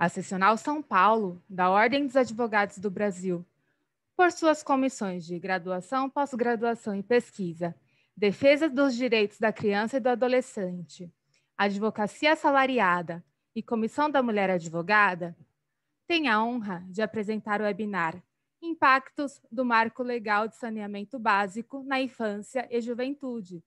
a Seccional São Paulo da Ordem dos Advogados do Brasil, por suas comissões de graduação, pós-graduação e pesquisa, defesa dos direitos da criança e do adolescente, advocacia assalariada e comissão da mulher advogada, tem a honra de apresentar o webinar Impactos do Marco Legal de Saneamento Básico na Infância e Juventude,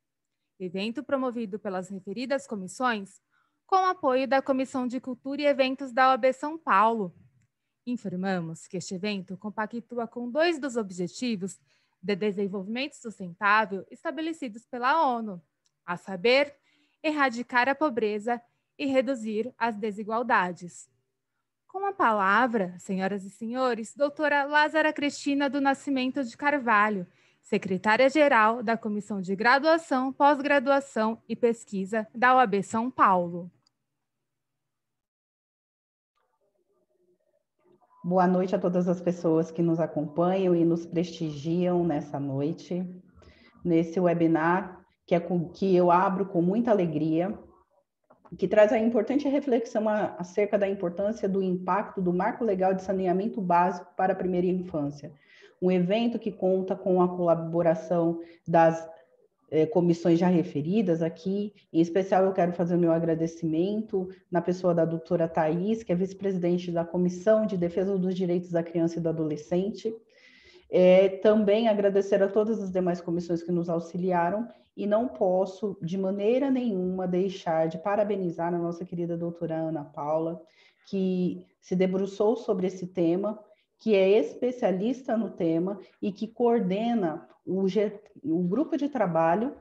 evento promovido pelas referidas comissões, com apoio da Comissão de Cultura e Eventos da OAB São Paulo. Informamos que este evento compactua com 2 dos objetivos de desenvolvimento sustentável estabelecidos pela ONU, a saber, erradicar a pobreza e reduzir as desigualdades. Com a palavra, senhoras e senhores, doutora Lázara Cristina do Nascimento de Carvalho, secretária-geral da Comissão de Graduação, Pós-Graduação e Pesquisa da OAB São Paulo. Boa noite a todas as pessoas que nos acompanham e nos prestigiam nessa noite, nesse webinar que eu abro com muita alegria, que traz a importante reflexão acerca da importância do impacto do Marco Legal de Saneamento Básico para a Primeira Infância. Um evento que conta com a colaboração das comissões já referidas aqui. Em especial, eu quero fazer o meu agradecimento na pessoa da doutora Thais, que é vice-presidente da Comissão de Defesa dos Direitos da Criança e do Adolescente. Também agradecer a todas as demais comissões que nos auxiliaram e não posso, de maneira nenhuma, deixar de parabenizar a nossa querida doutora Ana Paula, que se debruçou sobre esse tema, que é especialista no tema e que coordena o grupo de trabalho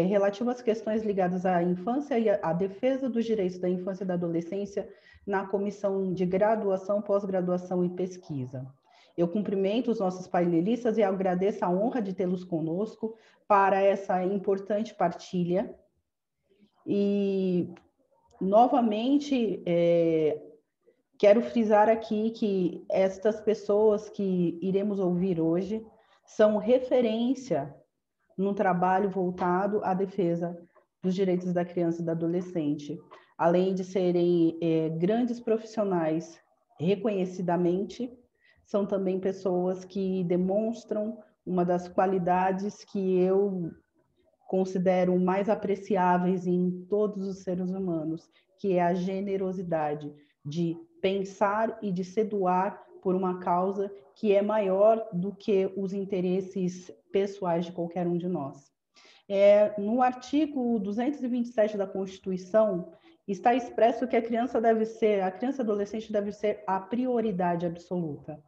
relativo às questões ligadas à infância e à defesa dos direitos da infância e da adolescência na Comissão de Graduação, Pós-Graduação e Pesquisa. Eu cumprimento os nossos painelistas e agradeço a honra de tê-los conosco para essa importante partilha. E, novamente, quero frisar aqui que estas pessoas que iremos ouvir hoje são referência num trabalho voltado à defesa dos direitos da criança e do adolescente, além de serem grandes profissionais reconhecidamente, são também pessoas que demonstram uma das qualidades que eu considero mais apreciáveis em todos os seres humanos, que é a generosidade de pensar e de se doar por uma causa que é maior do que os interesses pessoais de qualquer um de nós. No artigo 227 da Constituição, está expresso que a criança e adolescente deve ser a prioridade absoluta.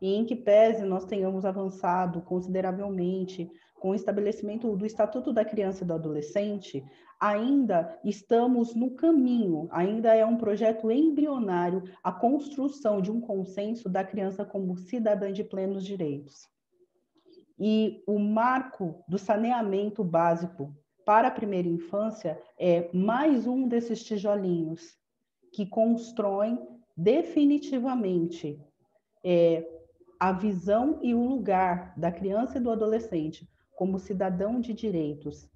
E em que pese nós tenhamos avançado consideravelmente com o estabelecimento do Estatuto da Criança e do Adolescente, ainda estamos no caminho, ainda é um projeto embrionário a construção de um consenso da criança como cidadã de plenos direitos. E o marco do saneamento básico para a primeira infância é mais um desses tijolinhos que constroem definitivamente a visão e o lugar da criança e do adolescente como cidadão de direitos,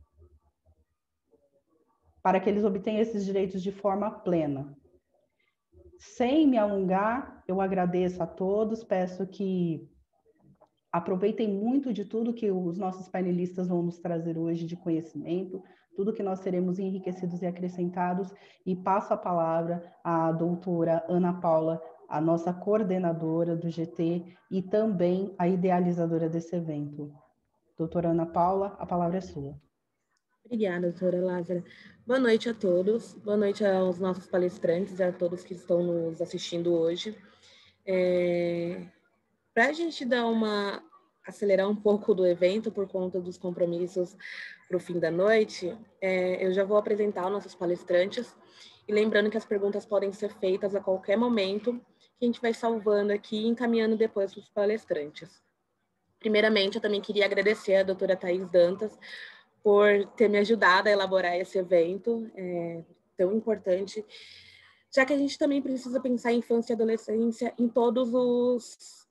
para que eles obtenham esses direitos de forma plena. Sem me alongar, eu agradeço a todos, peço que aproveitem muito de tudo que os nossos painelistas vão nos trazer hoje de conhecimento, tudo que nós seremos enriquecidos e acrescentados, e passo a palavra à doutora Ana Paula, a nossa coordenadora do GT e também a idealizadora desse evento. Doutora Ana Paula, a palavra é sua. Obrigada, doutora Lázara. Boa noite a todos, boa noite aos nossos palestrantes e a todos que estão nos assistindo hoje. Para a gente acelerar um pouco do evento por conta dos compromissos para o fim da noite, eu já vou apresentar os nossos palestrantes e lembrando que as perguntas podem ser feitas a qualquer momento, que a gente vai salvando aqui e encaminhando depois para os palestrantes. Primeiramente, eu também queria agradecer a doutora Thais Dantas por ter me ajudado a elaborar esse evento tão importante, já que a gente também precisa pensar em infância e adolescência em todos os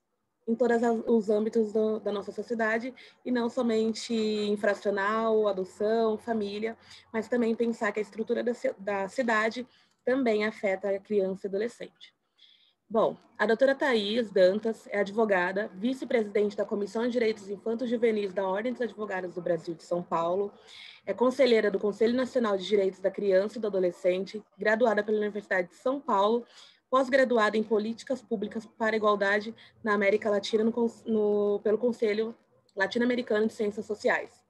âmbitos da nossa sociedade, e não somente infracional, adoção, família, mas também pensar que a estrutura da cidade também afeta a criança e adolescente. Bom, a doutora Thaís Dantas é advogada, vice-presidente da Comissão de Direitos Infantos Juvenis da Ordem dos Advogados do Brasil de São Paulo, é conselheira do Conselho Nacional de Direitos da Criança e do Adolescente, graduada pela Universidade de São Paulo, pós-graduada em Políticas Públicas para a Igualdade na América Latina pelo Conselho Latino-Americano de Ciências Sociais.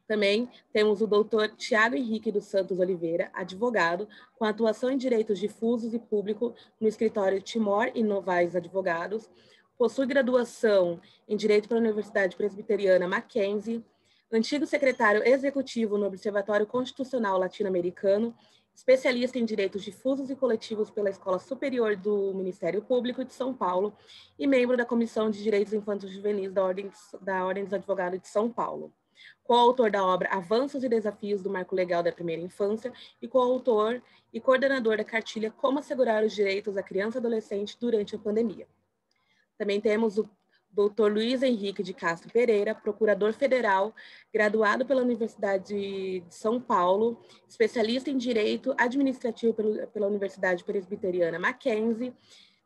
Também temos o doutor Tiago Henrique dos Santos Oliveira, advogado, com atuação em direitos difusos e público no escritório Timor e Novaes Advogados, possui graduação em Direito pela Universidade Presbiteriana Mackenzie, antigo secretário executivo no Observatório Constitucional Latino-Americano, especialista em direitos difusos e coletivos pela Escola Superior do Ministério Público de São Paulo e membro da Comissão de Direitos Infantos Juvenis da Ordem dos Advogados de São Paulo. Coautor da obra Avanços e Desafios do Marco Legal da Primeira Infância e coautor e coordenador da cartilha Como Assegurar os Direitos da Criança e Adolescente durante a Pandemia. Também temos o Dr. Luiz Henrique de Castro Pereira, procurador federal, graduado pela Universidade de São Paulo, especialista em Direito Administrativo pela Universidade Presbiteriana Mackenzie,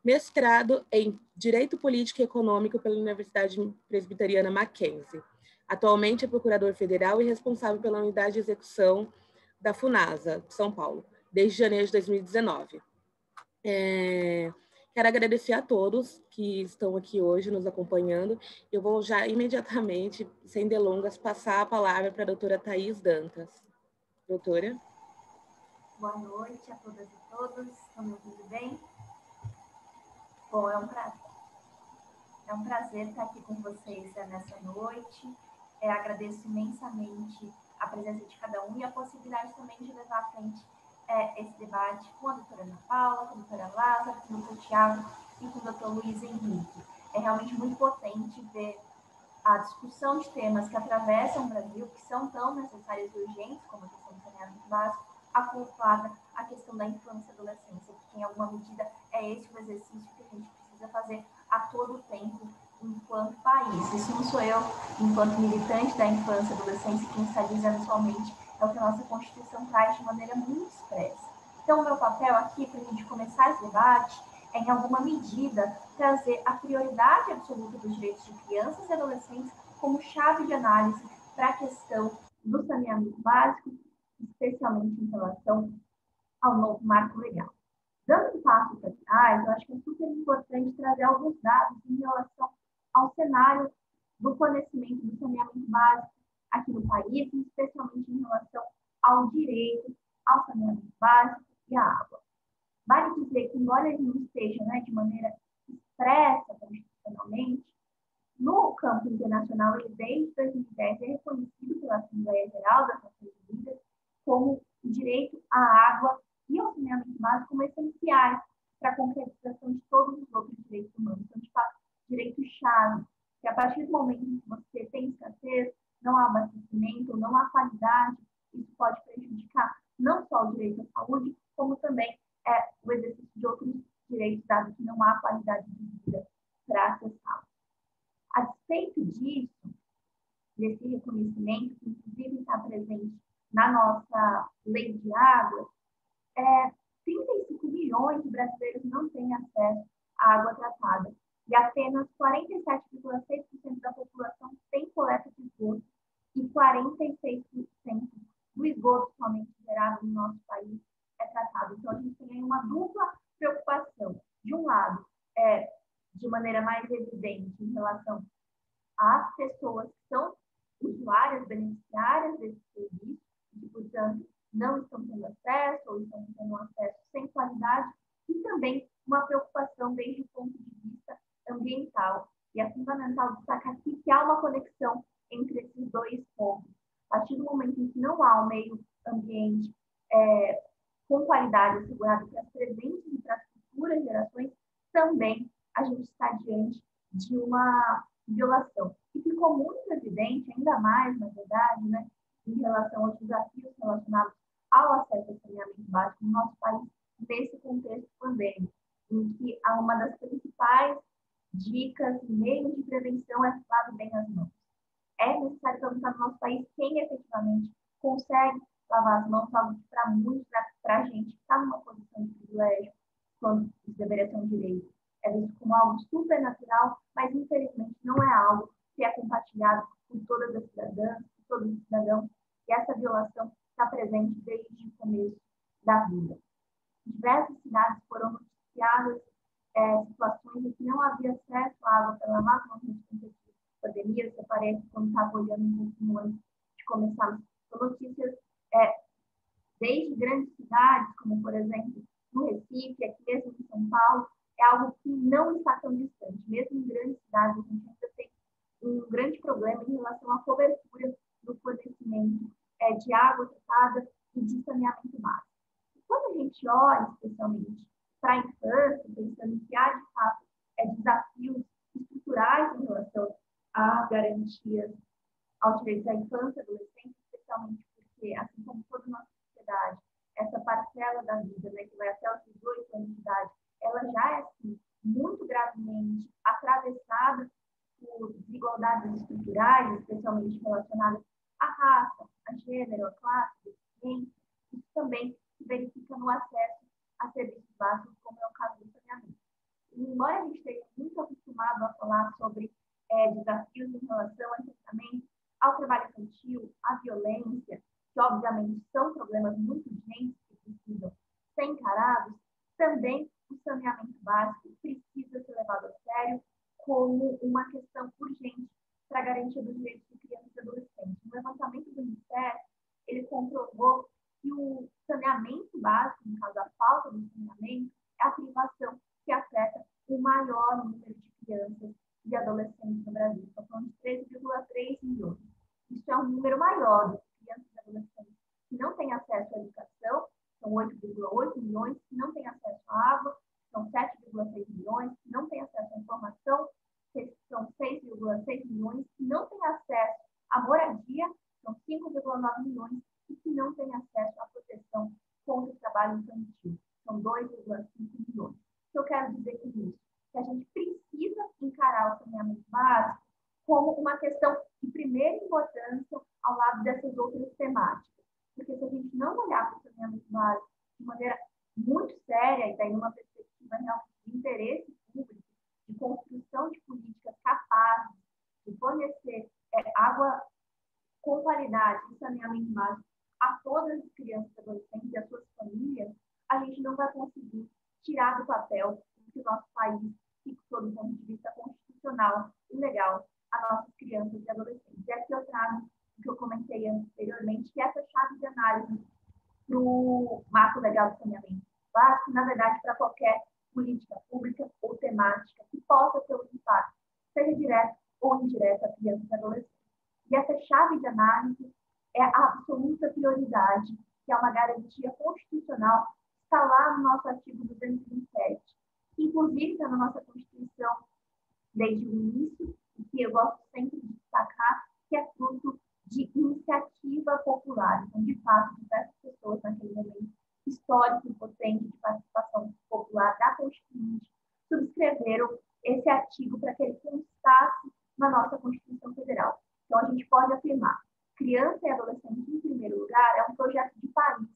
mestrado em Direito Político e Econômico pela Universidade Presbiteriana Mackenzie. Atualmente é procurador federal e responsável pela unidade de execução da FUNASA, de São Paulo, desde janeiro de 2019. Quero agradecer a todos que estão aqui hoje nos acompanhando. Eu vou já imediatamente, sem delongas, passar a palavra para a doutora Thaís Dantas. Doutora. Boa noite a todas e todos. Estão me ouvindo bem? Bom, é um prazer. É um prazer estar aqui com vocês nessa noite. Agradeço imensamente a presença de cada um e a possibilidade também de levar à frente esse debate com a doutora Ana Paula, com a doutora Lázaro, com o doutor Tiago e com o doutor Luiz Henrique. É realmente muito potente ver a discussão de temas que atravessam o Brasil, que são tão necessários e urgentes, como a questão do saneamento básico, acoplada à questão da infância e adolescência, porque em alguma medida é esse o exercício que a gente precisa fazer a todo tempo enquanto país. Isso não sou eu, enquanto militante da infância e adolescência, quem está dizendo somente, é o que a nossa Constituição traz de maneira muito expressa. Então, o meu papel aqui, para a gente começar esse debate, é, em alguma medida, trazer a prioridade absoluta dos direitos de crianças e adolescentes como chave de análise para a questão do saneamento básico, especialmente em relação ao novo marco legal. Dando um passo para trás, eu acho que é super importante trazer alguns dados em relação ao cenário do fornecimento do saneamento básico aqui no país, especialmente em relação ao direito ao saneamento básico e à água. Vale dizer que, embora ele não esteja de maneira expressa constitucionalmente, no campo internacional, ele desde 2010 é reconhecido pela Assembleia Geral das Nações Unidas como o direito à água e ao saneamento básico como essenciais para a concretização de todos os outros direitos humanos. Então, de fato, direitos-chave, que a partir do momento em que você tem escassez, não há abastecimento, não há qualidade, isso pode prejudicar não só o direito à saúde, como também o exercício de outros direitos, dado que não há qualidade de vida para acessá-los. A despeito disso, desse reconhecimento, que inclusive está presente na nossa lei de água, 35 milhões de brasileiros não têm acesso à água tratada e apenas 47,6% da população tem coleta de esgoto e 46% do esgoto somente gerado no nosso país é tratado. Então, a gente tem aí uma dupla preocupação. De um lado, de maneira mais evidente em relação às pessoas que são usuárias, beneficiárias desse serviço, e, portanto, não estão tendo acesso ou estão tendo um acesso sem qualidade, e também uma preocupação desde o ponto de vista ambiental. E é fundamental destacar aqui que há uma conexão entre esses dois pontos. A partir do momento em que não há um meio ambiente com qualidade assegurada para as presentes e para as futuras gerações, também a gente está diante de uma violação. E ficou muito evidente, ainda mais, na verdade, em relação aos desafios relacionados ao acesso ao saneamento básico no nosso país, nesse contexto pandêmico, em que uma das principais dicas e meios de prevenção é lavar bem as mãos. É necessário perguntar no nosso país quem efetivamente consegue lavar as mãos, algo que para muitos, para a gente que está numa deveria ser um direito. É visto como algo supernatural, mas infelizmente não é algo que é compartilhado por todas as cidadãs, por todos os cidadãos, e essa violação está presente desde o começo da vida. Em diversas cidades foram noticiadas situações em que não havia acesso à água pela máquina de pandemia. Eu separei aqui quando estava olhando um pouquinho antes de começar. São notícias desde grandes cidades, como, por exemplo, no Recife, aqui mesmo em São Paulo, é algo que não está tão distante. Mesmo em grandes cidades, a gente ainda tem um grande problema em relação à cobertura do fornecimento de água tratada e de saneamento básico. E quando a gente olha, especialmente, para a infância, pensando em que há, de fato, desafios estruturais em relação a garantias aos direitos da infância e adolescência, especialmente porque, assim como toda a nossa sociedade, essa parcela da vida, né, que vai até os 18 anos de idade, ela já é, assim, muito gravemente atravessada por desigualdades estruturais, especialmente relacionadas à raça, a gênero, a classe, a deficiência. Isso também se verifica no acesso a serviços básicos, como é o caso do saneamento. E, embora a gente esteja muito acostumado a falar sobre desafios em relação ao enfrentamento ao trabalho infantil, à violência, que obviamente são problemas muito urgentes que precisam ser encarados, também o saneamento básico precisa ser levado a sério como uma questão urgente para a garantia dos direitos de crianças e adolescentes. No levantamento do Ministério, ele comprovou que o saneamento básico, no caso a falta do saneamento, é a privação que afeta o maior número de crianças e adolescentes no Brasil. Estou falando de 13,3 milhões. Isso é um número maior de crianças e adolescentes que não têm acesso à educação, são 8,8 milhões, que não têm acesso à água, são 7,6 milhões, que não têm acesso à informação, são 6,6 milhões, que não têm acesso à moradia, são 5,9 milhões, e que não têm acesso à proteção contra o trabalho infantil, são 2,5 milhões. O que eu quero dizer com isso? Que a gente precisa encarar o saneamento básico como uma questão de primeira importância ao lado dessas outras temáticas. Porque se a gente não olhar para o saneamento básico de maneira muito séria, e daí numa perspectiva realmente de interesse público, de construção de políticas capazes de fornecer água com qualidade e saneamento básico a todas as crianças e adolescentes e as suas famílias, a gente não vai conseguir tirar do papel que o nosso país fixou do ponto de vista constitucional e legal a nossas crianças e adolescentes. E aqui eu trago o que eu comentei anteriormente, que é essa chave de análise para o marco legal de saneamento básico, na verdade, para qualquer política pública ou temática que possa ter um impacto, seja direto ou indireto a crianças e adolescentes. E essa chave de análise é a absoluta prioridade, que é uma garantia constitucional, está lá no nosso artigo 227, que inclusive está na nossa Constituição desde o início, e que eu gosto sempre de destacar, que é fruto de iniciativa popular. Então, de fato, diversas pessoas naquele momento histórico e potente de participação popular da Constituinte subscreveram esse artigo para que ele constasse na nossa Constituição Federal. Então, a gente pode afirmar: criança e adolescente, em primeiro lugar, é um projeto de país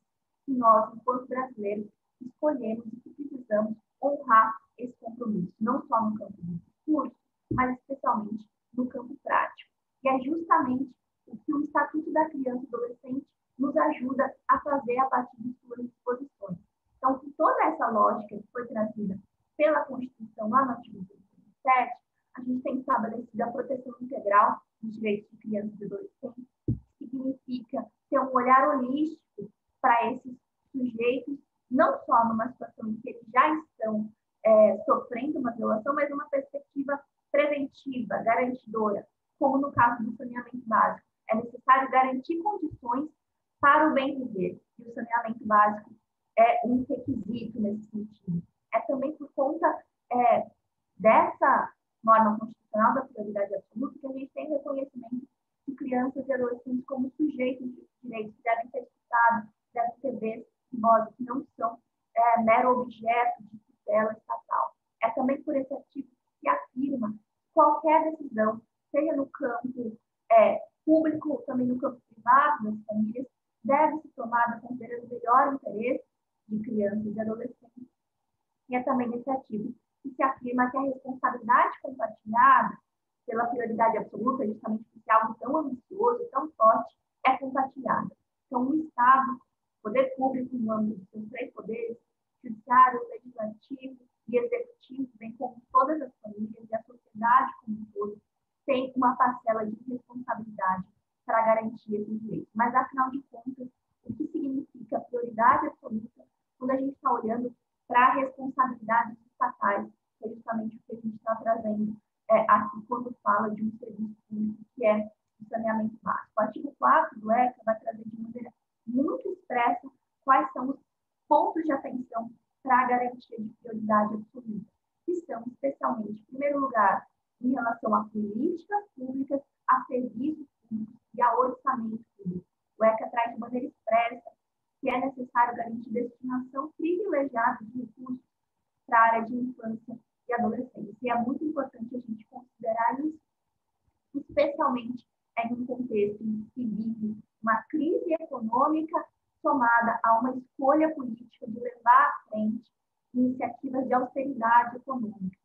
que nós, enquanto brasileiros, escolhemos e que precisamos honrar esse compromisso, não só no campo do discurso, mas especialmente no campo prático. E é justamente o que o Estatuto da Criança e Adolescente nos ajuda a fazer a partir de suas disposições. Então, com toda essa lógica que foi trazida pela Constituição lá no artigo 27, a gente tem estabelecido a proteção integral dos direitos de crianças e adolescentes, que significa ter um olhar holístico para esses sujeitos, não só numa situação em que eles já estão sofrendo uma violação, mas uma perspectiva preventiva, garantidora, como no caso do saneamento básico. É necessário garantir condições para o bem viver, e o saneamento básico é um requisito nesse sentido. É também por conta dessa norma constitucional da prioridade absoluta que a gente tem reconhecimento de crianças e adolescentes como sujeitos de direitos que devem ser escutados, devem ter vez e voz, que não são mero objeto de tutela estatal. É também por esse artigo que afirma que qualquer decisão, seja no campo público ou também no campo privado das famílias, deve ser tomada considerando o melhor interesse de crianças e adolescentes. e é também nesse artigo que se afirma que a responsabilidade compartilhada pela prioridade absoluta, justamente porque algo tão ambicioso, tão forte, é compartilhada. Então, o Estado, o poder público, no âmbito dos seus 3 poderes, judiciário, legislativo e executivo, bem como todas as famílias e a sociedade como um todo, tem uma parcela de responsabilidade para garantir esses direitos. Mas, afinal de contas, o que significa prioridade absoluta quando a gente está olhando para responsabilidades estatais, que é justamente o que a gente está trazendo aqui quando fala de um serviço público que é o saneamento básico. O artigo 4 do ECA vai trazer de maneira muito expressa quais são os pontos de atenção para a garantia de prioridade absoluta, que são especialmente, em primeiro lugar, em relação a políticas públicas, a serviços públicos e a orçamento público. O ECA traz de maneira expressa que é necessário garantir destinação privilegiada de recursos para a área de infância e adolescência. E é muito importante a gente considerar isso, especialmente em um contexto em que vive uma crise econômica somada a uma escolha política de levar à frente iniciativas de austeridade econômica,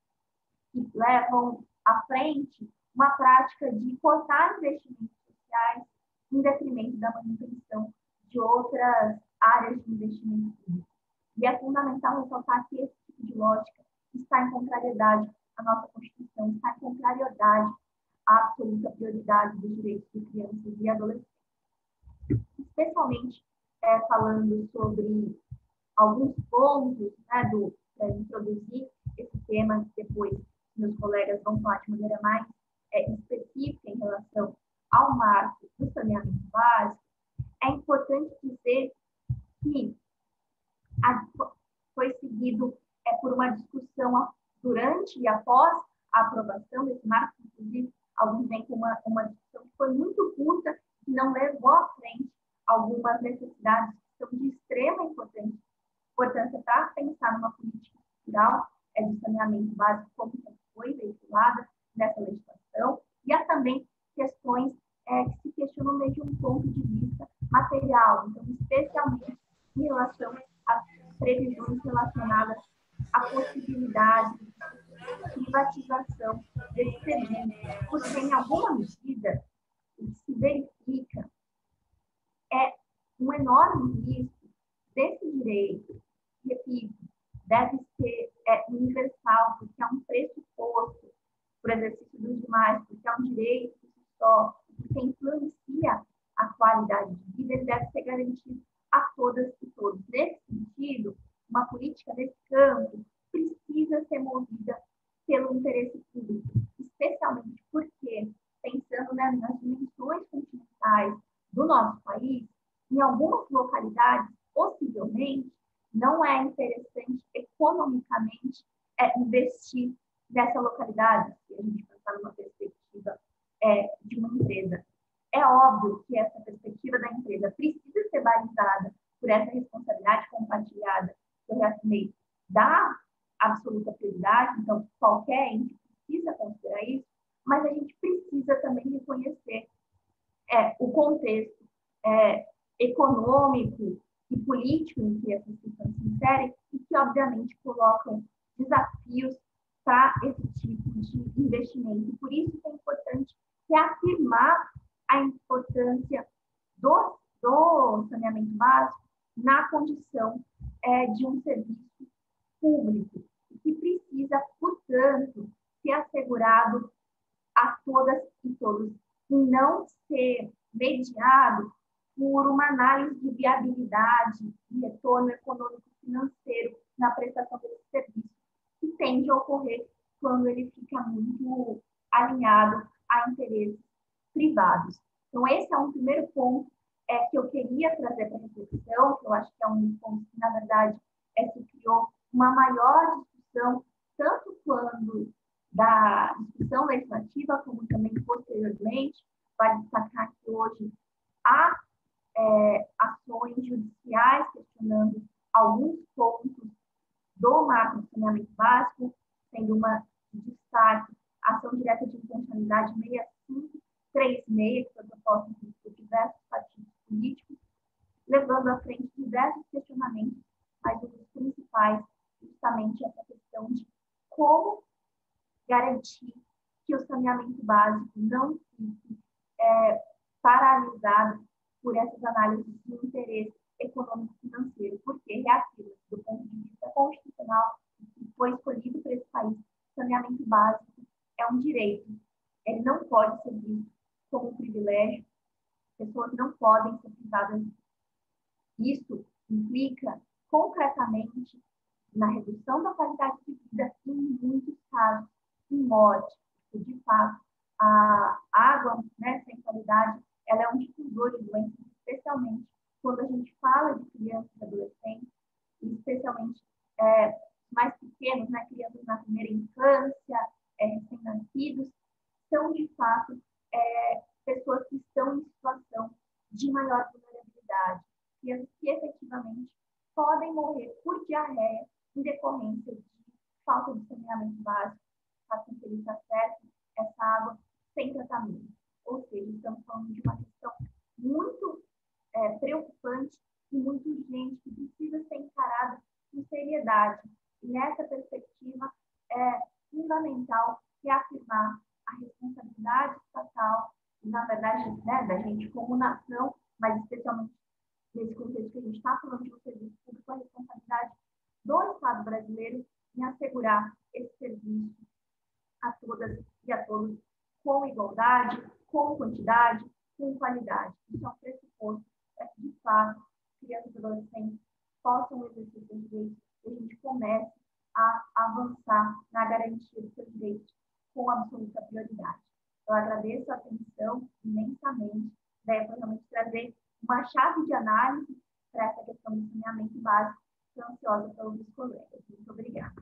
que levam à frente uma prática de cortar investimentos sociais em detrimento da manutenção de outras áreas de investimento público. E é fundamental ressaltar que esse tipo de lógica está em contrariedade à nossa Constituição, está em contrariedade à absoluta prioridade dos direitos de crianças e adolescentes. Especialmente falando sobre alguns pontos, né, para introduzir esse tema, depois meus colegas vão falar de maneira mais específica em relação ao marco do saneamento básico, é importante dizer que foi seguido por uma discussão durante e após a aprovação desse marco, inclusive alguns veem como uma discussão que foi muito curta e não levou à frente algumas necessidades que são de extrema importância para pensar numa política estrutural de saneamento básico, como foi veiculada nessa legislação, e há também questões que se questionam desde um ponto de vista material, então, especialmente em relação às previsões relacionadas à possibilidade de privatização desse serviço, porque, em alguma medida, o que se verifica é um enorme risco desse direito, repito, deve ser universal, porque é um pressuposto para o exercício dos demais, porque é um direito que se só, porque influencia a qualidade de vida, ele deve ser garantido a todas e todos. Nesse sentido, uma política desse campo precisa ser movida pelo interesse público, especialmente porque, pensando nas dimensões continentais do nosso país, em algumas localidades, possivelmente, não é interessante economicamente investir nessa localidade, se a gente pensar numa perspectiva de uma empresa. É óbvio que essa perspectiva da empresa precisa ser balizada por essa responsabilidade compartilhada que eu reafirmei da absoluta prioridade, então qualquer ente precisa considerar isso, mas a gente precisa também reconhecer o contexto econômico e político em que essas questões se inserem e que, obviamente, colocam desafios para esse tipo de investimento. E por isso é importante reafirmar a importância do saneamento básico na condição de um serviço público, que precisa, portanto, ser assegurado a todas e todos, e não ser mediado por uma análise de viabilidade e retorno econômico-financeiro na prestação desse serviço, que tende a ocorrer quando ele fica muito alinhado a interesses privados. Então, esse é um primeiro ponto que eu queria trazer para a reflexão, que eu acho que é um ponto que, na verdade, se criou uma maior discussão, tanto quando da discussão legislativa, como também posteriormente. Vale destacar que hoje há ações judiciais questionando alguns pontos do marco do saneamento básico, sendo uma destaque a ação direta de inconstitucionalidade 6536, que foi proposta por diversos partidos políticos, levando à frente diversos questionamentos, mas um dos principais justamente essa questão de como garantir que o saneamento básico não fique paralisado por essas análises de interesse econômico-financeiro, porque reafirma, do ponto de vista constitucional, que foi escolhido para esse país, saneamento básico é um direito. Ele não pode ser visto como um privilégio, pessoas não podem ser privadas. Isso implica concretamente na redução da qualidade de vida e, em muitos casos, em morte. De fato, a água, né, sem qualidade, ela é um difusor de doenças, especialmente quando a gente fala de crianças e adolescentes, e especialmente mais pequenos, né, crianças na primeira infância, recém-nascidos, são, de fato, pessoas que estão em situação de maior vulnerabilidade, crianças que efetivamente podem morrer por diarreia em decorrência de falta de saneamento básico, faz com que eles acessem essa água sem tratamento. Ou seja, estamos falando de uma questão muito preocupante e muito urgente, que precisa ser encarada com seriedade. E nessa perspectiva, é fundamental reafirmar a responsabilidade estatal, e, na verdade, né, da gente como nação, mas especialmente nesse contexto que a gente está falando de um serviço público, a responsabilidade do Estado brasileiro em assegurar esse serviço a todas e a todos com igualdade, com quantidade, com qualidade. Isso é um pressuposto para que, de fato, crianças e adolescentes possam exercer seus direitos e a gente comece a avançar na garantia dos seus direitos com absoluta prioridade. Eu agradeço a atenção imensamente, daí para realmente trazer uma chave de análise para essa questão do saneamento básico. Estou ansiosa para ouvir os colegas. Muito obrigada.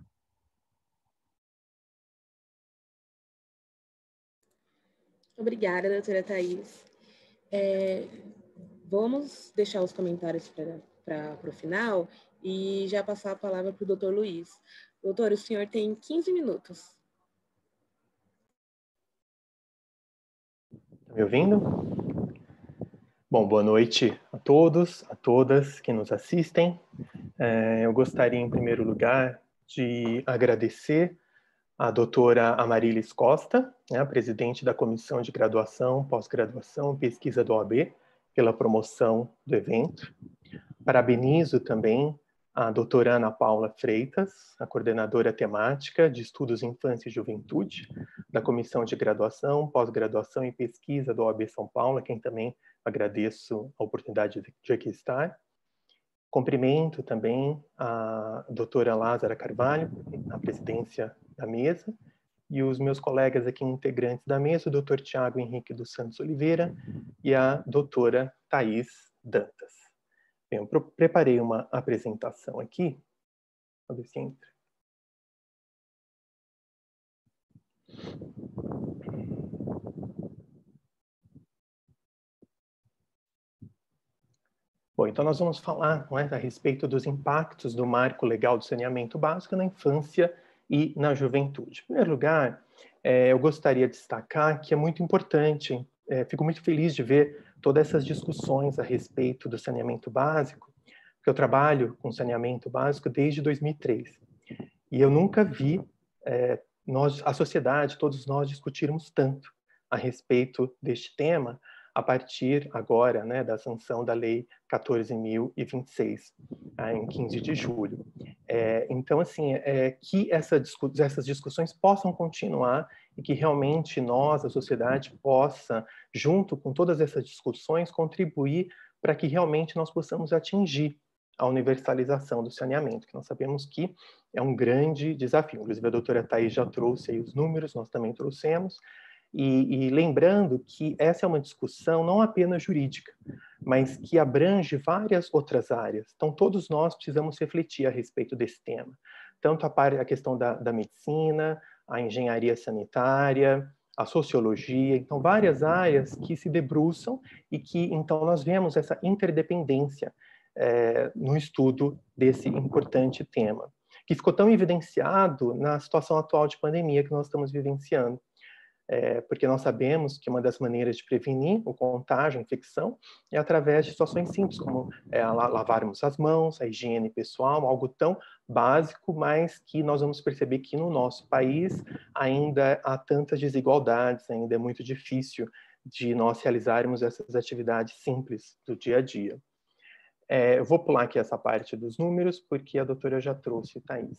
Obrigada, doutora Thais. Vamos deixar os comentários para o final e já passar a palavra para o doutor Luiz. Doutor, o senhor tem 15 minutos. Está me ouvindo? Bom, boa noite a todos, a todas que nos assistem. Eu gostaria, em primeiro lugar, de agradecer a doutora Amarilis Costa, a presidente da Comissão de Graduação, Pós-Graduação e Pesquisa do OAB, pela promoção do evento. Parabenizo também a doutora Ana Paula Freitas, a coordenadora temática de Estudos Infância e Juventude, da Comissão de Graduação, Pós-Graduação e Pesquisa do OAB São Paulo, a quem também agradeço a oportunidade de aqui estar. Cumprimento também a doutora Lázara Carvalho, na presidência da mesa, e os meus colegas aqui integrantes da mesa, o doutor Tiago Henrique dos Santos Oliveira e a doutora Thais Dantas. Bem, eu preparei uma apresentação aqui. Vamos ver se entra. Bom, então nós vamos falar, não é, a respeito dos impactos do marco legal do saneamento básico na infância e na juventude. Em primeiro lugar, eu gostaria de destacar que é muito importante, fico muito feliz de ver todas essas discussões a respeito do saneamento básico, porque eu trabalho com saneamento básico desde 2003. E eu nunca vi a sociedade, todos nós, discutirmos tanto a respeito deste tema a partir agora, né, da sanção da Lei 14.026, em 15 de julho. Então, assim, que essas discussões possam continuar e que realmente nós, a sociedade, possa, junto com todas essas discussões, contribuir para que realmente nós possamos atingir a universalização do saneamento, que nós sabemos que é um grande desafio. Inclusive, a doutora Thais já trouxe aí os números, nós também trouxemos, e lembrando que essa é uma discussão não apenas jurídica, mas que abrange várias outras áreas. Então, todos nós precisamos refletir a respeito desse tema. Tanto a questão da medicina, a engenharia sanitária, a sociologia, então várias áreas que se debruçam e que, então, nós vemos essa interdependência no estudo desse importante tema, que ficou tão evidenciado na situação atual de pandemia que nós estamos vivenciando. porque nós sabemos que uma das maneiras de prevenir o contágio, a infecção, é através de situações simples, como lavarmos as mãos, a higiene pessoal, algo tão básico, mas que nós vamos perceber que no nosso país ainda há tantas desigualdades, ainda é muito difícil de nós realizarmos essas atividades simples do dia a dia. Eu vou pular aqui essa parte dos números, porque a doutora já trouxe, Thaís.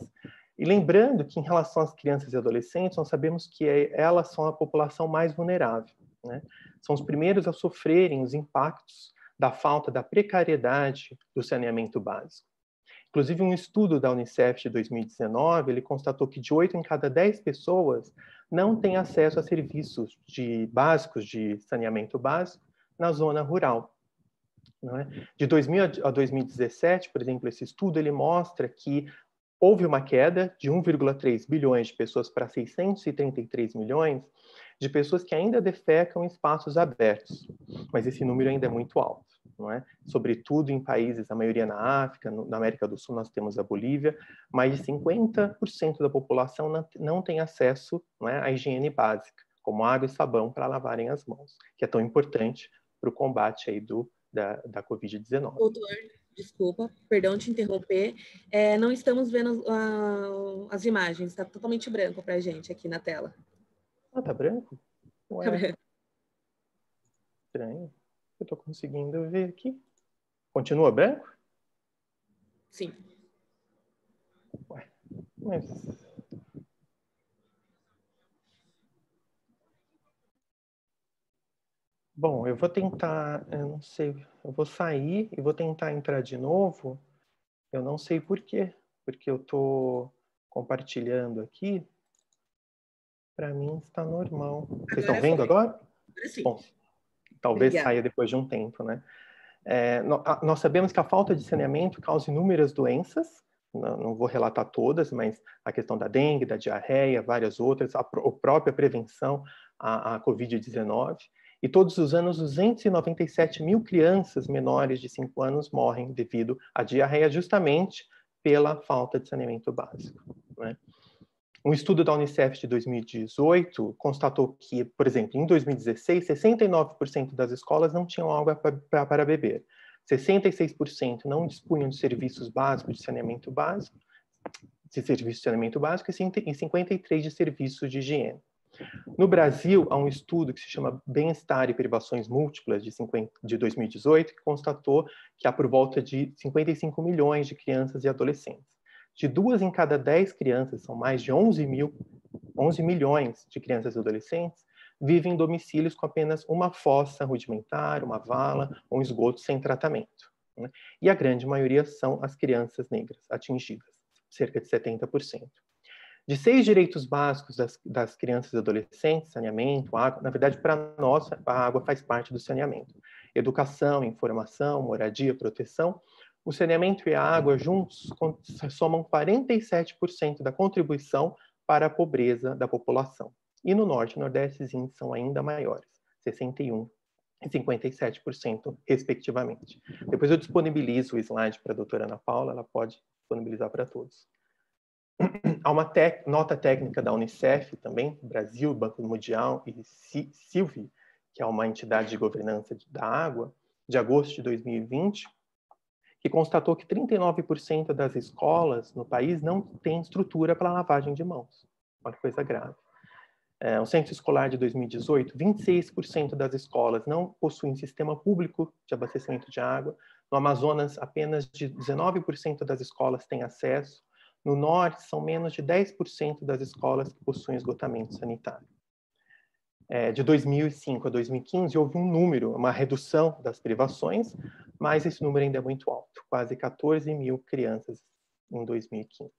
E lembrando que, em relação às crianças e adolescentes, nós sabemos que elas são a população mais vulnerável, né? São os primeiros a sofrerem os impactos da falta da precariedade do saneamento básico. Inclusive, um estudo da Unicef de 2019, ele constatou que de 8 em cada 10 pessoas não têm acesso a serviços básicos de saneamento básico na zona rural. Não é? De 2000 a 2017, por exemplo, esse estudo ele mostra que houve uma queda de 1,3 bilhões de pessoas para 633 milhões de pessoas que ainda defecam em espaços abertos, mas esse número ainda é muito alto, não é? Sobretudo em países, a maioria na África, na América do Sul, nós temos a Bolívia, mais de 50% da população não tem acesso, não é, à higiene básica, como água e sabão para lavarem as mãos, que é tão importante para o combate aí da Covid-19. Doutor, desculpa, perdão te interromper. Não estamos vendo as imagens, está totalmente branco para a gente aqui na tela. Ah, tá branco? Ué, Tá branco. Estranho. Eu estou conseguindo ver aqui. Continua branco? Sim. Ué, mas... Bom, eu vou tentar, eu não sei, eu vou sair e vou tentar entrar de novo. Eu não sei por quê, porque eu estou compartilhando aqui. Para mim está normal. Vocês estão vendo agora? Agora sim. Bom, talvez Obrigada. saia depois de um tempo, né? Nós sabemos que a falta de saneamento causa inúmeras doenças, não vou relatar todas, mas a questão da dengue, da diarreia, várias outras, a própria prevenção à Covid-19. E todos os anos, 297 mil crianças menores de 5 anos morrem devido à diarreia, justamente pela falta de saneamento básico, né? Um estudo da Unicef de 2018 constatou que, por exemplo, em 2016, 69% das escolas não tinham água para beber. 66% não dispunham de serviços básicos de saneamento básico, e 53% de serviços de higiene. No Brasil, há um estudo que se chama Bem-Estar e Privações Múltiplas, de 2018, que constatou que há por volta de 55 milhões de crianças e adolescentes. De 2 em cada 10 crianças, são mais de 11 milhões de crianças e adolescentes, vivem em domicílios com apenas uma fossa rudimentar, uma vala ou um esgoto sem tratamento, né? E a grande maioria são as crianças negras atingidas, cerca de 70%. De 6 direitos básicos das crianças e adolescentes, saneamento, água, na verdade, para nós, a água faz parte do saneamento. Educação, informação, moradia, proteção. O saneamento e a água juntos somam 47% da contribuição para a pobreza da população. E no Norte e Nordeste, os índices são ainda maiores, 61% e 57%, respectivamente. Depois eu disponibilizo o slide para a doutora Ana Paula, ela pode disponibilizar para todos. Há uma nota técnica da Unicef também, Brasil, Banco Mundial e Silvi, que é uma entidade de governança da água, de agosto de 2020, que constatou que 39% das escolas no país não têm estrutura para lavagem de mãos. Uma coisa grave. O censo escolar de 2018, 26% das escolas não possuem sistema público de abastecimento de água. No Amazonas, apenas de 19% das escolas têm acesso. No Norte, são menos de 10% das escolas que possuem esgotamento sanitário. De 2005 a 2015, houve uma redução das privações, mas esse número ainda é muito alto, quase 14 mil crianças em 2015.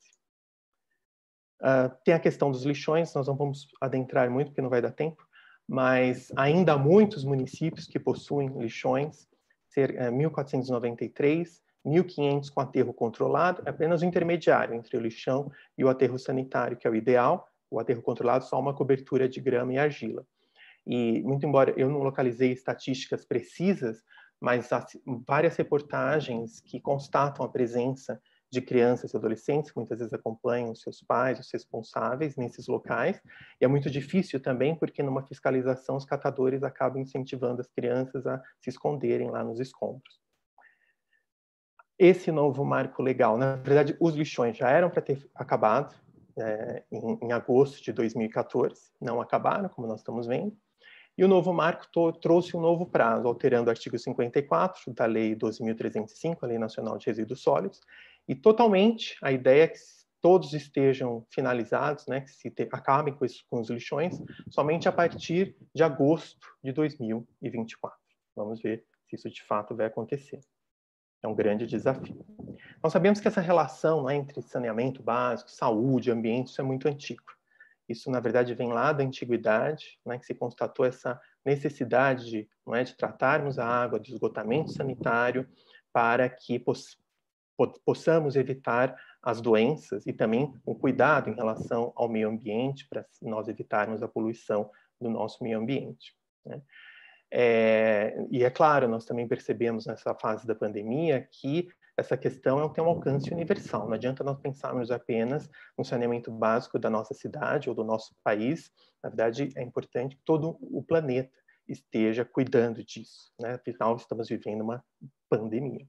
Tem a questão dos lixões, nós não vamos adentrar muito, porque não vai dar tempo, mas ainda há muitos municípios que possuem lixões, 1.493, 1.500 com aterro controlado, é apenas o intermediário entre o lixão e o aterro sanitário, que é o ideal. O aterro controlado só uma cobertura de grama e argila. E, muito embora eu não localizei estatísticas precisas, mas há várias reportagens que constatam a presença de crianças e adolescentes, que muitas vezes acompanham os seus pais, os responsáveis nesses locais, e é muito difícil também porque numa fiscalização os catadores acabam incentivando as crianças a se esconderem lá nos escombros. Esse novo marco legal, na verdade, os lixões já eram para ter acabado em agosto de 2014, não acabaram, como nós estamos vendo, e o novo marco trouxe um novo prazo, alterando o artigo 54 da Lei 12.305, a Lei Nacional de Resíduos Sólidos, e totalmente a ideia é que todos estejam finalizados, né, que acabem com os lixões, somente a partir de agosto de 2024. Vamos ver se isso de fato vai acontecer. É um grande desafio. Nós sabemos que essa relação, né, entre saneamento básico, saúde, ambiente, isso é muito antigo. Isso, na verdade, vem lá da antiguidade, né, que se constatou essa necessidade de tratarmos a água de esgotamento sanitário para que possamos evitar as doenças e também o cuidado em relação ao meio ambiente para nós evitarmos a poluição do nosso meio ambiente, né? E é claro, nós também percebemos nessa fase da pandemia que essa questão tem um alcance universal. Não adianta nós pensarmos apenas no saneamento básico da nossa cidade ou do nosso país. Na verdade, é importante que todo o planeta esteja cuidando disso, né? Afinal, estamos vivendo uma pandemia.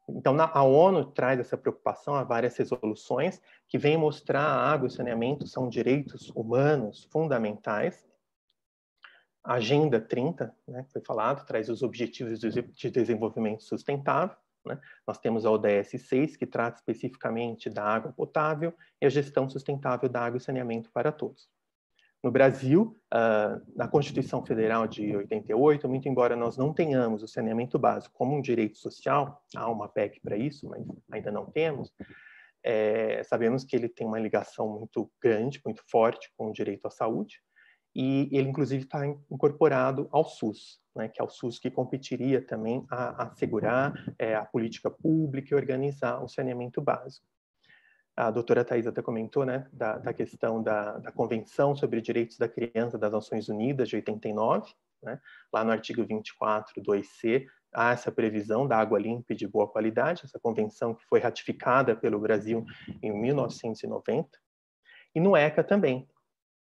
Então, a ONU traz essa preocupação a várias resoluções que vêm mostrar a água e o saneamento são direitos humanos fundamentais. A Agenda 30, né, que foi falado, traz os Objetivos de Desenvolvimento Sustentável, né? Nós temos a ODS 6, que trata especificamente da água potável e a gestão sustentável da água e saneamento para todos. No Brasil, na Constituição Federal de 88, muito embora nós não tenhamos o saneamento básico como um direito social, há uma PEC para isso, mas ainda não temos, sabemos que ele tem uma ligação muito grande, muito forte com o direito à saúde, e ele, inclusive, está incorporado ao SUS, né, que é o SUS que competiria também a assegurar a política pública e organizar o saneamento básico. A doutora Thais até comentou, né, da questão da Convenção sobre Direitos da Criança das Nações Unidas, de 89, né, lá no artigo 24, 2c, há essa previsão da água limpa e de boa qualidade, essa convenção que foi ratificada pelo Brasil em 1990, e no ECA também,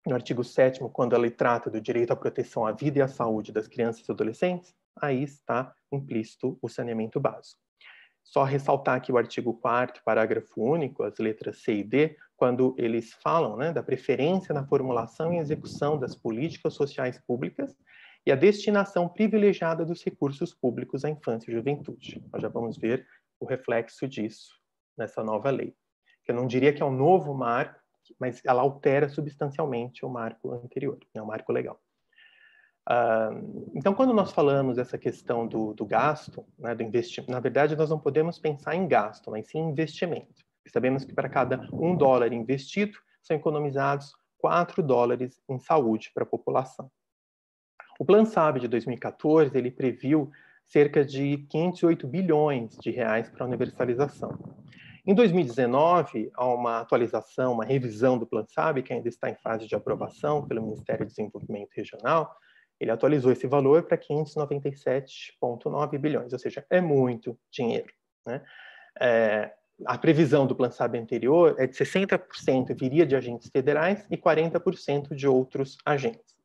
no artigo 7º, quando a lei trata do direito à proteção à vida e à saúde das crianças e adolescentes, aí está implícito o saneamento básico. Só ressaltar aqui o artigo 4º, parágrafo único, as letras C e D, quando eles falam, né, da preferência na formulação e execução das políticas sociais públicas e a destinação privilegiada dos recursos públicos à infância e juventude. Nós já vamos ver o reflexo disso nessa nova lei. Eu não diria que é um novo marco, mas ela altera substancialmente o marco anterior, né, o marco legal. Então, quando nós falamos dessa questão do gasto, né, do investimento, na verdade, nós não podemos pensar em gasto, mas sim em investimento. Sabemos que para cada $1 investido, são economizados $4 em saúde para a população. O Plano SAB de 2014, ele previu cerca de 508 bilhões de reais para a universalização. Em 2019, há uma atualização, uma revisão do Plano SAB, que ainda está em fase de aprovação pelo Ministério do Desenvolvimento Regional. Ele atualizou esse valor para 597,9 bilhões, ou seja, é muito dinheiro, né? A previsão do Plano SAB anterior é de 60% viria de agentes federais e 40% de outros agentes.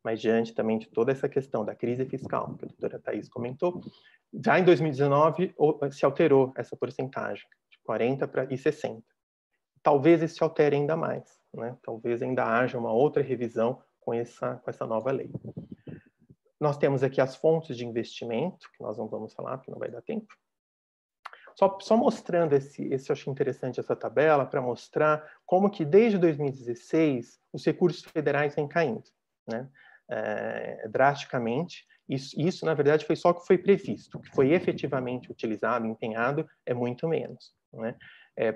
Mas diante também de toda essa questão da crise fiscal, que a doutora Thais comentou, já em 2019 se alterou essa porcentagem, 40 para 60. Talvez isso se altere ainda mais, né? Talvez ainda haja uma outra revisão com essa nova lei. Nós temos aqui as fontes de investimento, que nós não vamos falar, porque não vai dar tempo. Só mostrando eu achei interessante essa tabela, para mostrar como que desde 2016 os recursos federais vêm caindo, né? Drasticamente. Isso, na verdade, foi só o que foi previsto. O que foi efetivamente utilizado, empenhado, é muito menos, né?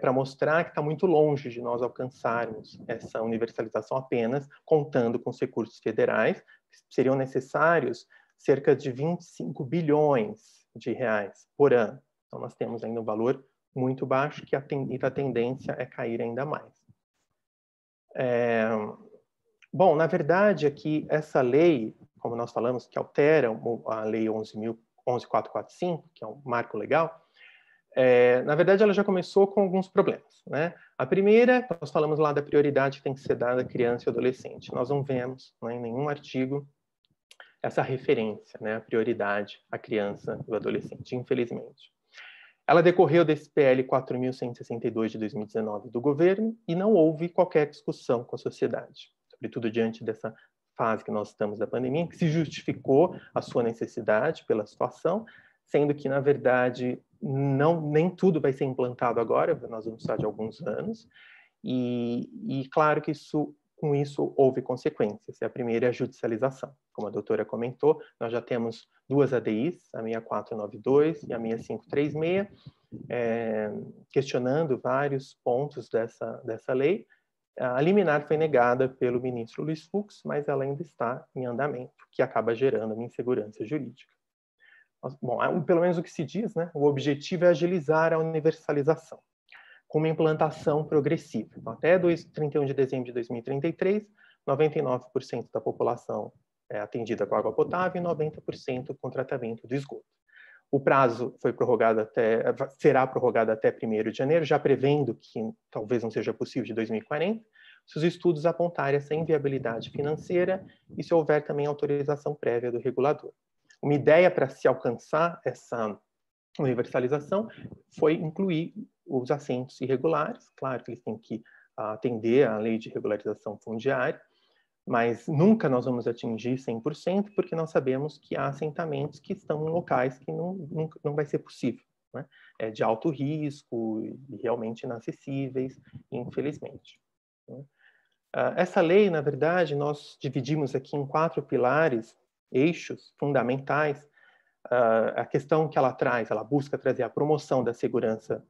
Para mostrar que está muito longe de nós alcançarmos essa universalização apenas contando com os recursos federais. Seriam necessários cerca de 25 bilhões de reais por ano. Então, nós temos ainda um valor muito baixo que a tendência é cair ainda mais. Bom, na verdade, aqui, essa lei, como nós falamos, que altera a Lei 11.445, que é um marco legal, Na verdade, ela já começou com alguns problemas, né? A primeira, nós falamos lá da prioridade que tem que ser dada à criança e adolescente. Nós não vemos, né, em nenhum artigo essa referência, né, a prioridade à criança e ao adolescente, infelizmente. Ela decorreu desse PL 4.162 de 2019 do governo e não houve qualquer discussão com a sociedade, sobretudo diante dessa fase que nós estamos da pandemia, que se justificou a sua necessidade pela situação, sendo que, na verdade, nem tudo vai ser implantado agora, nós vamos precisar de alguns anos, e claro que com isso houve consequências. A primeira é a judicialização. Como a doutora comentou, nós já temos duas ADIs, a 6492 e a 6536, questionando vários pontos dessa lei. A liminar foi negada pelo ministro Luiz Fux, mas ela ainda está em andamento, que acaba gerando uma insegurança jurídica. Bom, pelo menos o que se diz, né? O objetivo é agilizar a universalização, com uma implantação progressiva. Então, até 31 de dezembro de 2033, 99% da população é atendida com água potável e 90% com tratamento do esgoto. O prazo será prorrogado até 1º de janeiro, já prevendo que talvez não seja possível de 2040, se os estudos apontarem essa inviabilidade financeira e se houver também autorização prévia do regulador. Uma ideia para se alcançar essa universalização foi incluir os assentos irregulares. Claro que eles têm que atender à lei de regularização fundiária, mas nunca nós vamos atingir 100%, porque nós sabemos que há assentamentos que estão em locais que não vai ser possível, né? De alto risco e realmente inacessíveis, infelizmente. Essa lei, na verdade, nós dividimos aqui em 4 pilares, eixos fundamentais. A questão que ela traz, ela busca trazer a promoção da segurança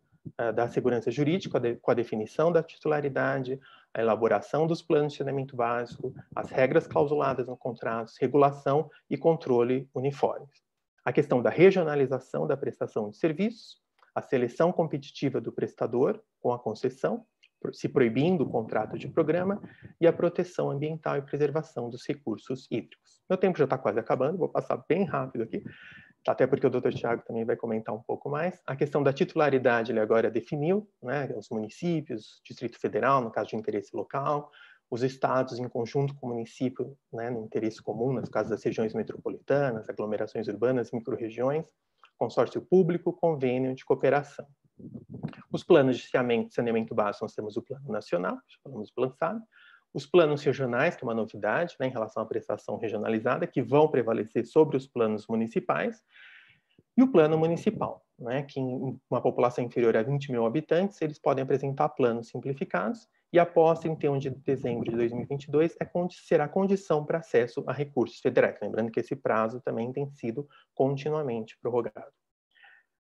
jurídica, com a definição da titularidade, a elaboração dos planos de saneamento básico, as regras clausuladas no contrato, regulação e controle uniformes. A questão da regionalização da prestação de serviços, a seleção competitiva do prestador com a concessão, se proibindo o contrato de programa, e a proteção ambiental e preservação dos recursos hídricos. Meu tempo já está quase acabando, vou passar bem rápido aqui, até porque o Dr. Tiago também vai comentar um pouco mais. A questão da titularidade ele agora definiu, né, os municípios, Distrito Federal, no caso de interesse local, os estados em conjunto com o município, né, no interesse comum, no caso das regiões metropolitanas, aglomerações urbanas, microrregiões, consórcio público, convênio de cooperação. Os planos de saneamento básico, nós temos o Plano Nacional, já falamos do Plano SAB, os planos regionais, que é uma novidade, né, em relação à prestação regionalizada, que vão prevalecer sobre os planos municipais, e o plano municipal, né, que em uma população inferior a 20 mil habitantes, eles podem apresentar planos simplificados, e após 31 de dezembro de 2022, será condição para acesso a recursos federais. Lembrando que esse prazo também tem sido continuamente prorrogado.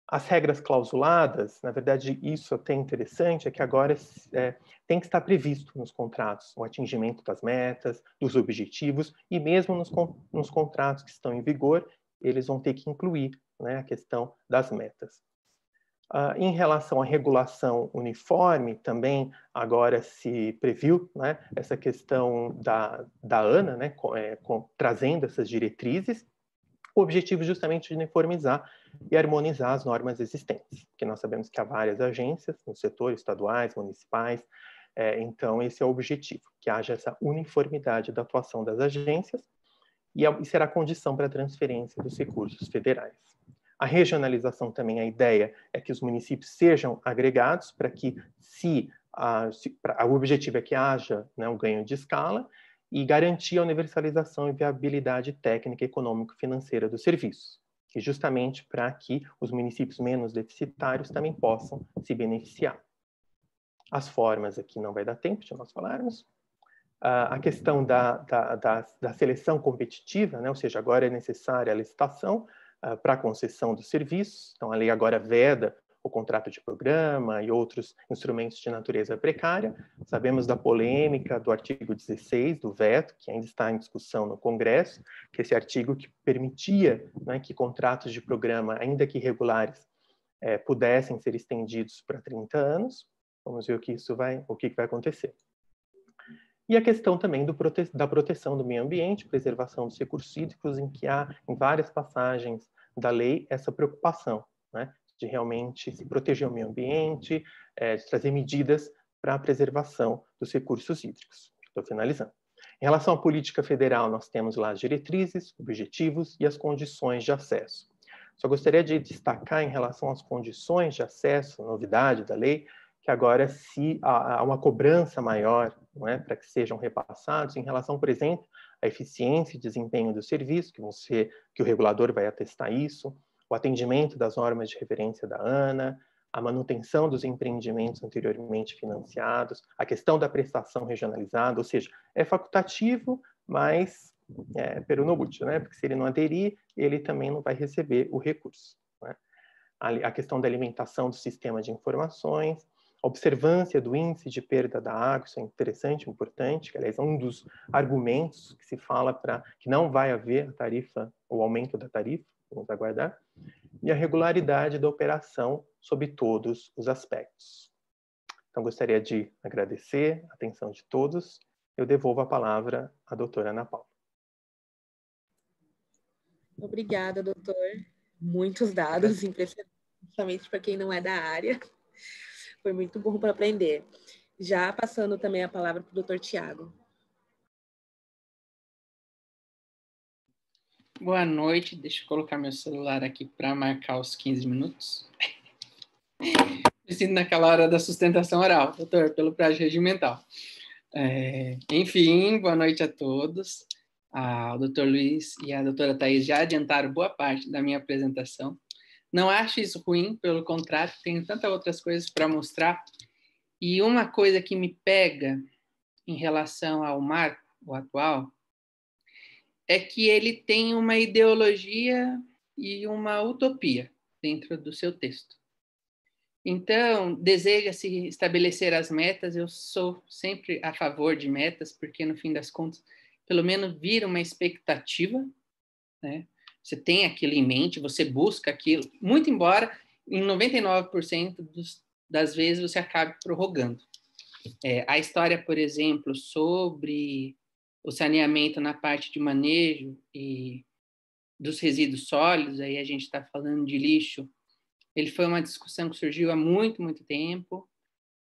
As regras clausuladas, na verdade, isso até interessante, é que agora tem que estar previsto nos contratos o atingimento das metas, dos objetivos, e mesmo nos contratos que estão em vigor, eles vão ter que incluir, né, a questão das metas. Em relação à regulação uniforme, também agora se previu, né, essa questão da ANA, né, trazendo essas diretrizes, o objetivo justamente de uniformizar e harmonizar as normas existentes, porque nós sabemos que há várias agências no setor, estaduais, municipais, então esse é o objetivo, que haja essa uniformidade da atuação das agências e será condição para a transferência dos recursos federais. A regionalização também, a ideia é que os municípios sejam agregados para que, o objetivo é que haja, né, um ganho de escala, e garantir a universalização e viabilidade técnica, econômico-financeira dos serviços, e justamente para que os municípios menos deficitários também possam se beneficiar. As formas aqui não vai dar tempo de nós falarmos. A questão da seleção competitiva, né, ou seja, agora é necessária a licitação para a concessão dos serviços, então a lei agora veda o contrato de programa e outros instrumentos de natureza precária. Sabemos da polêmica do artigo 16 do veto, que ainda está em discussão no Congresso, que esse artigo que permitia, né, que contratos de programa, ainda que irregulares, pudessem ser estendidos para 30 anos. Vamos ver o que vai acontecer. E a questão também da proteção do meio ambiente, preservação dos recursos hídricos, em que há, em várias passagens da lei, essa preocupação, né, de realmente se proteger o meio ambiente, de trazer medidas para a preservação dos recursos hídricos. Estou finalizando. Em relação à política federal, nós temos lá as diretrizes, objetivos e as condições de acesso. Só gostaria de destacar em relação às condições de acesso, novidade da lei, que agora há uma cobrança maior, não é, para que sejam repassados em relação, por exemplo, à eficiência e desempenho do serviço, que o regulador vai atestar isso, o atendimento das normas de referência da ANA, a manutenção dos empreendimentos anteriormente financiados, a questão da prestação regionalizada, ou seja, é facultativo, mas pero no útil, né? Porque se ele não aderir, ele também não vai receber o recurso. Né? A questão da alimentação do sistema de informações, a observância do índice de perda da água, isso é interessante, importante, que aliás é um dos argumentos que se fala para que não vai haver a tarifa, o aumento da tarifa, vamos aguardar, e a regularidade da operação sob todos os aspectos. Então, gostaria de agradecer a atenção de todos. Eu devolvo a palavra à doutora Ana Paula. Obrigada, doutor. Muitos dados, impressionantes, principalmente para quem não é da área. Foi muito bom para aprender. Já passando também a palavra para o doutor Tiago. Boa noite. Deixa eu colocar meu celular aqui para marcar os 15 minutos. Me sinto naquela hora da sustentação oral, doutor, pelo prazo regimental. Enfim, boa noite a todos. O doutor Luiz e a doutora Thais já adiantaram boa parte da minha apresentação. Não acho isso ruim, pelo contrário, tenho tantas outras coisas para mostrar. E uma coisa que me pega em relação ao marco atual é que ele tem uma ideologia e uma utopia dentro do seu texto. Então, deseja-se estabelecer as metas. Eu sou sempre a favor de metas, porque, no fim das contas, pelo menos vira uma expectativa, né? Você tem aquilo em mente, você busca aquilo, muito embora em 99% das vezes você acabe prorrogando. A história, por exemplo, sobre o saneamento na parte de manejo e dos resíduos sólidos, aí a gente está falando de lixo, ele foi uma discussão que surgiu há muito, muito tempo.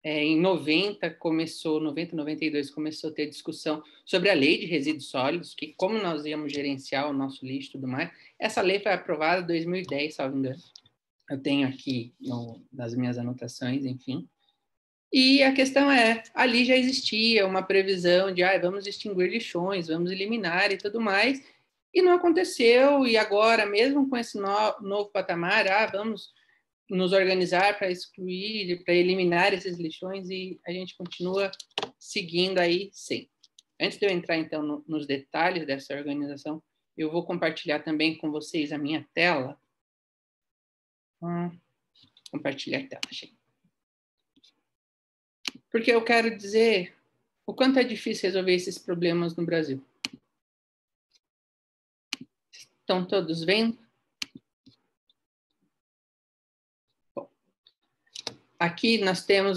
Em 92 começou a ter discussão sobre a lei de resíduos sólidos, que como nós íamos gerenciar o nosso lixo e tudo mais. Essa lei foi aprovada em 2010, salvo engano. Eu tenho aqui nas minhas anotações, enfim. E a questão ali já existia uma previsão de vamos extinguir lixões, vamos eliminar e tudo mais, e não aconteceu. E agora, mesmo com esse novo patamar, vamos nos organizar para excluir, para eliminar esses lixões, e a gente continua seguindo aí sem. Antes de eu entrar, então, nos detalhes dessa organização, eu vou compartilhar também com vocês a minha tela. Compartilhar a tela, gente. Porque eu quero dizer o quanto é difícil resolver esses problemas no Brasil. Estão todos vendo? Aqui nós temos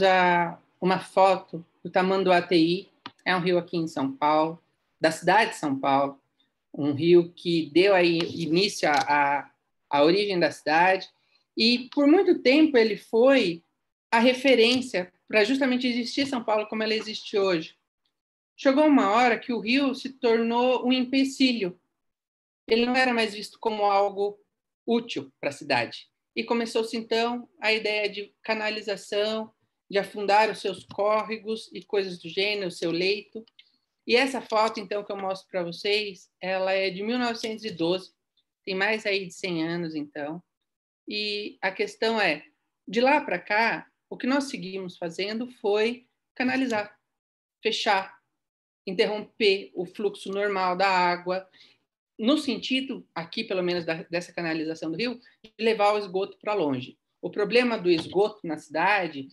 uma foto do Tamanduateí, é um rio aqui em São Paulo, da cidade de São Paulo, um rio que deu aí início à origem da cidade, e por muito tempo ele foi a referência para justamente existir São Paulo como ela existe hoje. Chegou uma hora que o rio se tornou um empecilho. Ele não era mais visto como algo útil para a cidade. E começou-se, então, a ideia de canalização, de afundar os seus córregos e coisas do gênero, o seu leito. E essa foto, então, que eu mostro para vocês, ela é de 1912, tem mais aí de 100 anos, então. E a questão de lá para cá, o que nós seguimos fazendo foi canalizar, fechar, interromper o fluxo normal da água, no sentido, aqui pelo menos dessa canalização do rio, de levar o esgoto para longe. O problema do esgoto na cidade,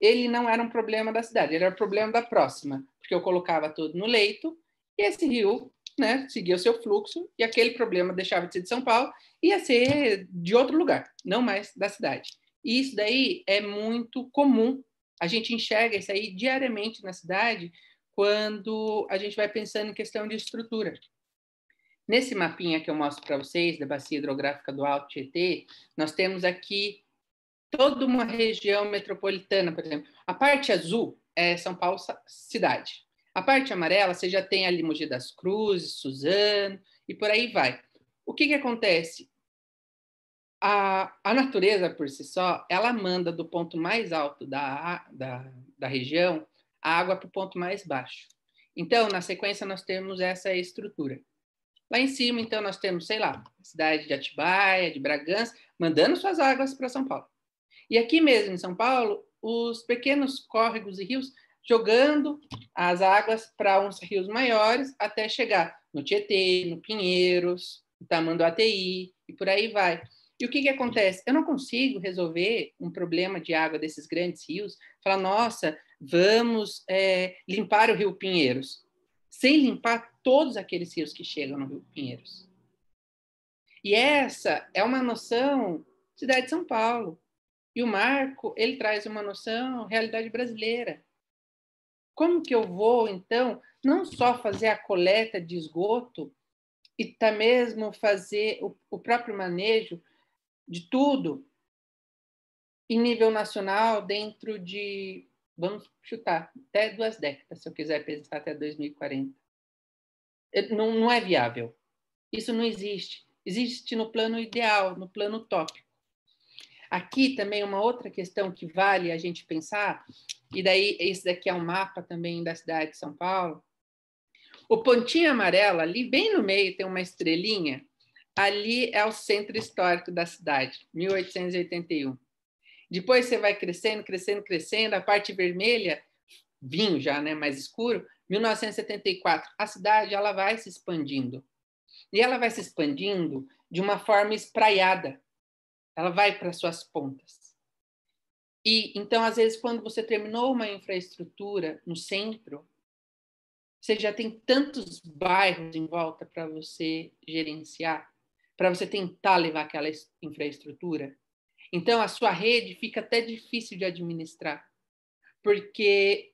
ele não era um problema da cidade, ele era um problema da próxima, porque eu colocava tudo no leito e esse rio, né, seguia o seu fluxo e aquele problema deixava de ser de São Paulo e ia ser de outro lugar, não mais da cidade. E isso daí é muito comum, a gente enxerga isso aí diariamente na cidade quando a gente vai pensando em questão de estrutura. Nesse mapinha que eu mostro para vocês, da Bacia Hidrográfica do Alto Tietê, nós temos aqui toda uma região metropolitana, por exemplo. A parte azul é São Paulo cidade. A parte amarela, você já tem ali Mogi das Cruzes, Suzano, e por aí vai. O que acontece? A natureza, por si só, ela manda do ponto mais alto da região a água para o ponto mais baixo. Então, na sequência, nós temos essa estrutura. Lá em cima, então, nós temos, sei lá, a cidade de Atibaia, de Bragança, mandando suas águas para São Paulo. E aqui mesmo, em São Paulo, os pequenos córregos e rios jogando as águas para uns rios maiores até chegar no Tietê, no Pinheiros, no Tamanduateí e por aí vai. E o que acontece? Eu não consigo resolver um problema de água desses grandes rios, falar, nossa, vamos limpar o Rio Pinheiros, sem limpar todos aqueles rios que chegam no Rio Pinheiros. E essa é uma noção da cidade de São Paulo. E o Marco, ele traz uma noção realidade brasileira. Como que eu vou, então, não só fazer a coleta de esgoto, e até mesmo fazer o próprio manejo de tudo em nível nacional dentro de, vamos chutar, até 2 décadas, se eu quiser pensar até 2040. Não é viável. Isso não existe. Existe no plano ideal, no plano utópico. Aqui também uma outra questão que vale a gente pensar, e daí esse daqui é um mapa também da cidade de São Paulo. O pontinho amarelo ali, bem no meio, tem uma estrelinha. Ali é o centro histórico da cidade, 1881. Depois você vai crescendo, crescendo, crescendo. A parte vermelha, vinho já, né, mais escuro, 1974. A cidade ela vai se expandindo. E ela vai se expandindo de uma forma espraiada. Ela vai para suas pontas. E então, às vezes, quando você terminou uma infraestrutura no centro, você já tem tantos bairros em volta para você gerenciar, para você tentar levar aquela infraestrutura. Então, a sua rede fica até difícil de administrar, porque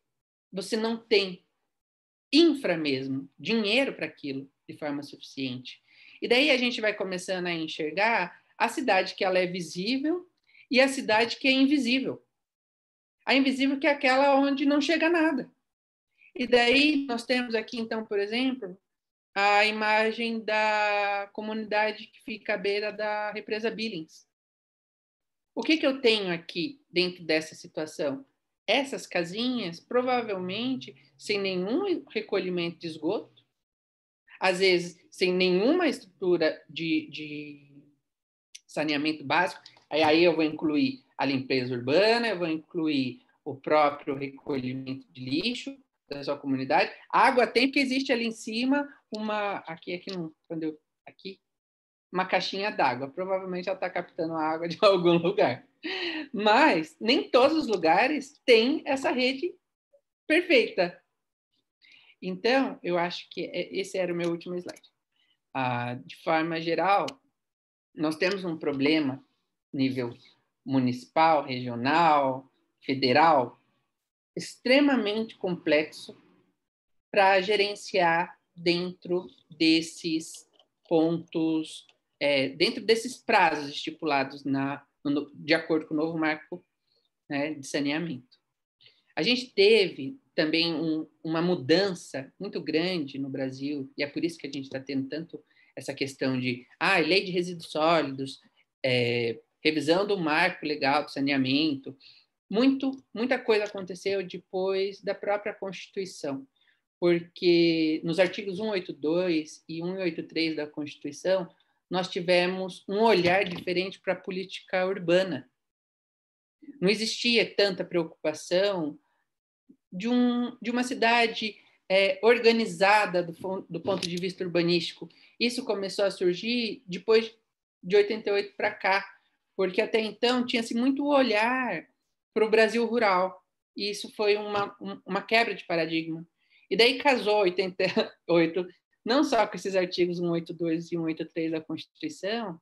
você não tem infra mesmo, dinheiro para aquilo de forma suficiente. E daí a gente vai começando a enxergar a cidade que ela é visível e a cidade que é invisível. A invisível que é aquela onde não chega nada. E daí nós temos aqui, então, por exemplo, a imagem da comunidade que fica à beira da represa Billings. O que eu tenho aqui dentro dessa situação? Essas casinhas, provavelmente, sem nenhum recolhimento de esgoto, às vezes sem nenhuma estrutura de saneamento básico, aí eu vou incluir a limpeza urbana, eu vou incluir o próprio recolhimento de lixo da sua comunidade. A água tem, porque existe ali em cima uma uma caixinha d'água. Provavelmente ela está captando a água de algum lugar. Mas nem todos os lugares têm essa rede perfeita. Então, eu acho que esse era o meu último slide. De forma geral, nós temos um problema nível municipal, regional, federal, extremamente complexo para gerenciar dentro desses pontos, dentro desses prazos estipulados de acordo com o novo marco, né, de saneamento. A gente teve também uma mudança muito grande no Brasil, e é por isso que a gente está tendo tanto essa questão de lei de resíduos sólidos, revisão do marco legal do saneamento. Muita coisa aconteceu depois da própria Constituição, porque nos artigos 182 e 183 da Constituição, nós tivemos um olhar diferente para a política urbana. Não existia tanta preocupação de uma cidade organizada do ponto de vista urbanístico. Isso começou a surgir depois de 88 para cá, porque até então tinha-se muito olhar para o Brasil rural, e isso foi uma quebra de paradigma. E daí casou 88, não só com esses artigos 182 e 183 da Constituição,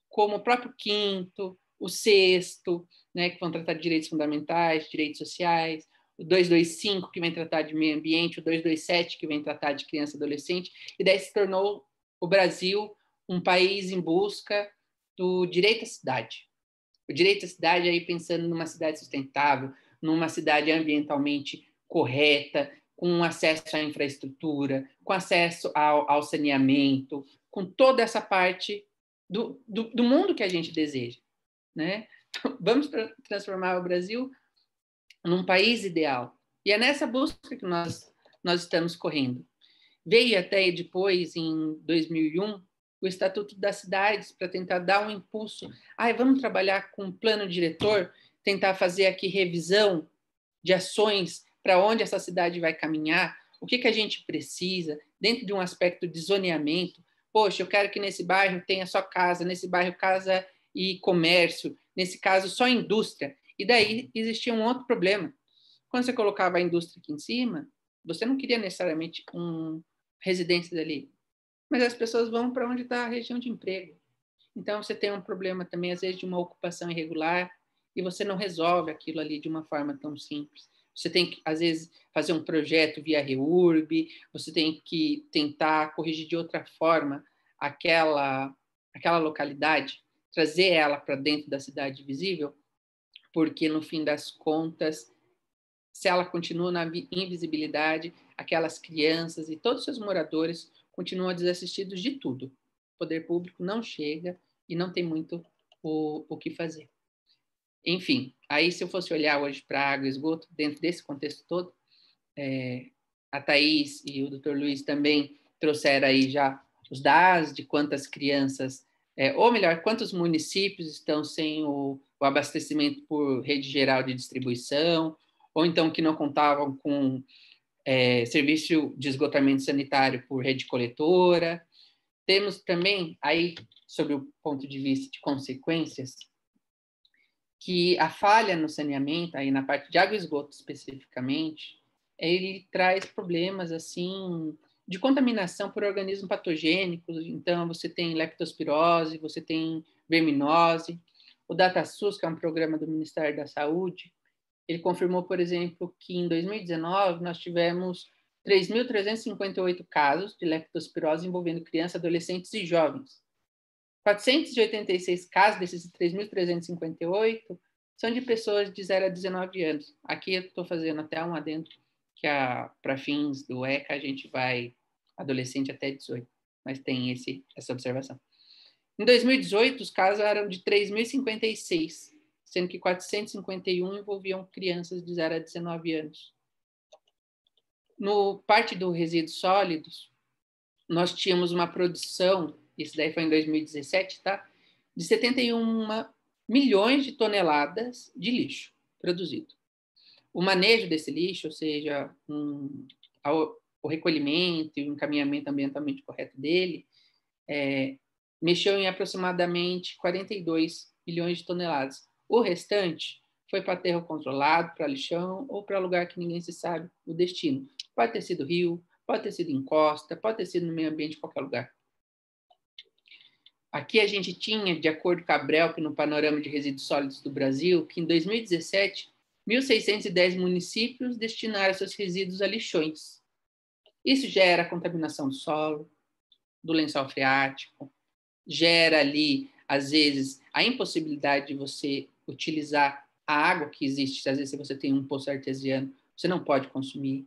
como o próprio 5º, o 6º, né, que vão tratar de direitos fundamentais, direitos sociais, o 225, que vem tratar de meio ambiente, o 227, que vem tratar de criança e adolescente, e daí se tornou o Brasil um país em busca do direito à cidade. O direito à cidade aí pensando numa cidade sustentável, numa cidade ambientalmente correta, com acesso à infraestrutura, com acesso ao saneamento, com toda essa parte do mundo que a gente deseja, né? Vamos transformar o Brasil num país ideal. E é nessa busca que nós estamos correndo. Veio até depois, em 2001, o Estatuto das Cidades, para tentar dar um impulso. Vamos trabalhar com um plano diretor, tentar fazer aqui revisão de ações para onde essa cidade vai caminhar, o que a gente precisa, dentro de um aspecto de zoneamento. Poxa, eu quero que nesse bairro tenha só casa, nesse bairro casa e comércio, nesse caso só indústria. E daí existia um outro problema. Quando você colocava a indústria aqui em cima, você não queria necessariamente residências ali, mas as pessoas vão para onde está a região de emprego. Então, você tem um problema também, às vezes, de uma ocupação irregular, e você não resolve aquilo ali de uma forma tão simples. Você tem que, às vezes, fazer um projeto via REURB, você tem que tentar corrigir de outra forma aquela localidade, trazer ela para dentro da cidade visível, porque, no fim das contas, se ela continua na invisibilidade, aquelas crianças e todos os seus moradores continuam desassistidos de tudo. O poder público não chega e não tem muito o que fazer. Enfim, aí se eu fosse olhar hoje para água e esgoto, dentro desse contexto todo, a Thaís e o Dr. Luiz também trouxeram aí já os dados de quantas crianças, ou melhor, quantos municípios estão sem o abastecimento por rede geral de distribuição, ou então que não contavam com serviço de esgotamento sanitário por rede coletora. Temos também, aí, sob o ponto de vista de consequências, que a falha no saneamento, aí na parte de água e esgoto especificamente, ele traz problemas assim de contaminação por organismos patogênicos. Então, você tem leptospirose, você tem verminose. O DataSUS, que é um programa do Ministério da Saúde, ele confirmou, por exemplo, que em 2019 nós tivemos 3.358 casos de leptospirose envolvendo crianças, adolescentes e jovens. 486 casos desses 3.358 são de pessoas de 0 a 19 anos. Aqui eu estou fazendo até um adendo que para fins do ECA a gente vai adolescente até 18, mas tem essa observação. Em 2018, os casos eram de 3.056, sendo que 451 envolviam crianças de 0 a 19 anos. No parte do resíduos sólidos, nós tínhamos uma produção, isso daí foi em 2017, tá? De 71 milhões de toneladas de lixo produzido. O manejo desse lixo, ou seja, o recolhimento e o encaminhamento ambientalmente correto dele, mexeu em aproximadamente 42 milhões de toneladas. O restante foi para aterro controlado, para lixão ou para lugar que ninguém se sabe o destino. Pode ter sido rio, pode ter sido em costa, pode ter sido no meio ambiente, em qualquer lugar. Aqui a gente tinha, de acordo com a Brelp, no panorama de resíduos sólidos do Brasil, que em 2017, 1.610 municípios destinaram seus resíduos a lixões. Isso gera contaminação do solo, do lençol freático, gera ali, às vezes, a impossibilidade de você utilizar a água que existe. Às vezes, se você tem um poço artesiano, você não pode consumir.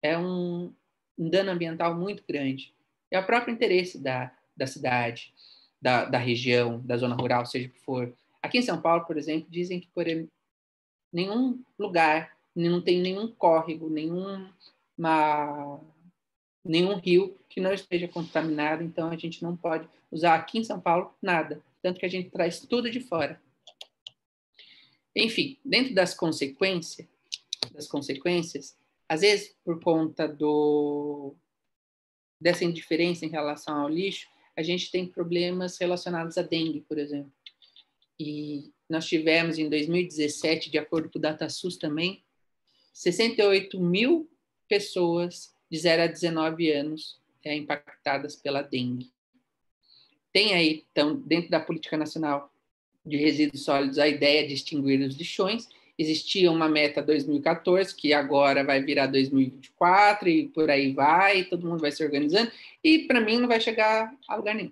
É um dano ambiental muito grande. É o próprio interesse da cidade, da região, da zona rural, seja o que for. Aqui em São Paulo, por exemplo, dizem que por nenhum lugar, não tem nenhum córrego, nenhum rio que não esteja contaminado, então a gente não pode usar aqui em São Paulo nada, tanto que a gente traz tudo de fora. Enfim, dentro das consequências, às vezes por conta dessa indiferença em relação ao lixo, a gente tem problemas relacionados à dengue, por exemplo. E nós tivemos em 2017, de acordo com o DataSUS também, 68 mil pessoas de 0 a 19 anos impactadas pela dengue. Tem aí, então, dentro da Política Nacional de Resíduos Sólidos, a ideia de extinguir os lixões. Existia uma meta 2014, que agora vai virar 2024, e por aí vai, todo mundo vai se organizando, e para mim não vai chegar a lugar nenhum.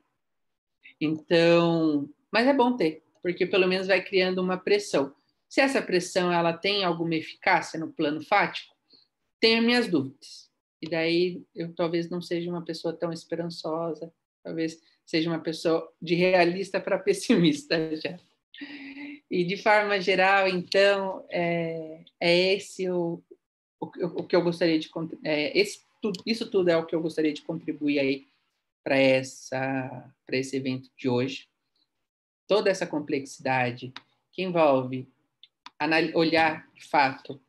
Então, mas é bom ter, porque pelo menos vai criando uma pressão. Se essa pressão ela tem alguma eficácia no plano fático, tenho minhas dúvidas. E daí eu talvez não seja uma pessoa tão esperançosa, talvez seja uma pessoa de realista para pessimista já. E de forma geral, então, é esse o que eu gostaria de isso tudo é o que eu gostaria de contribuir aí para esse evento de hoje. Toda essa complexidade que envolve olhar de fato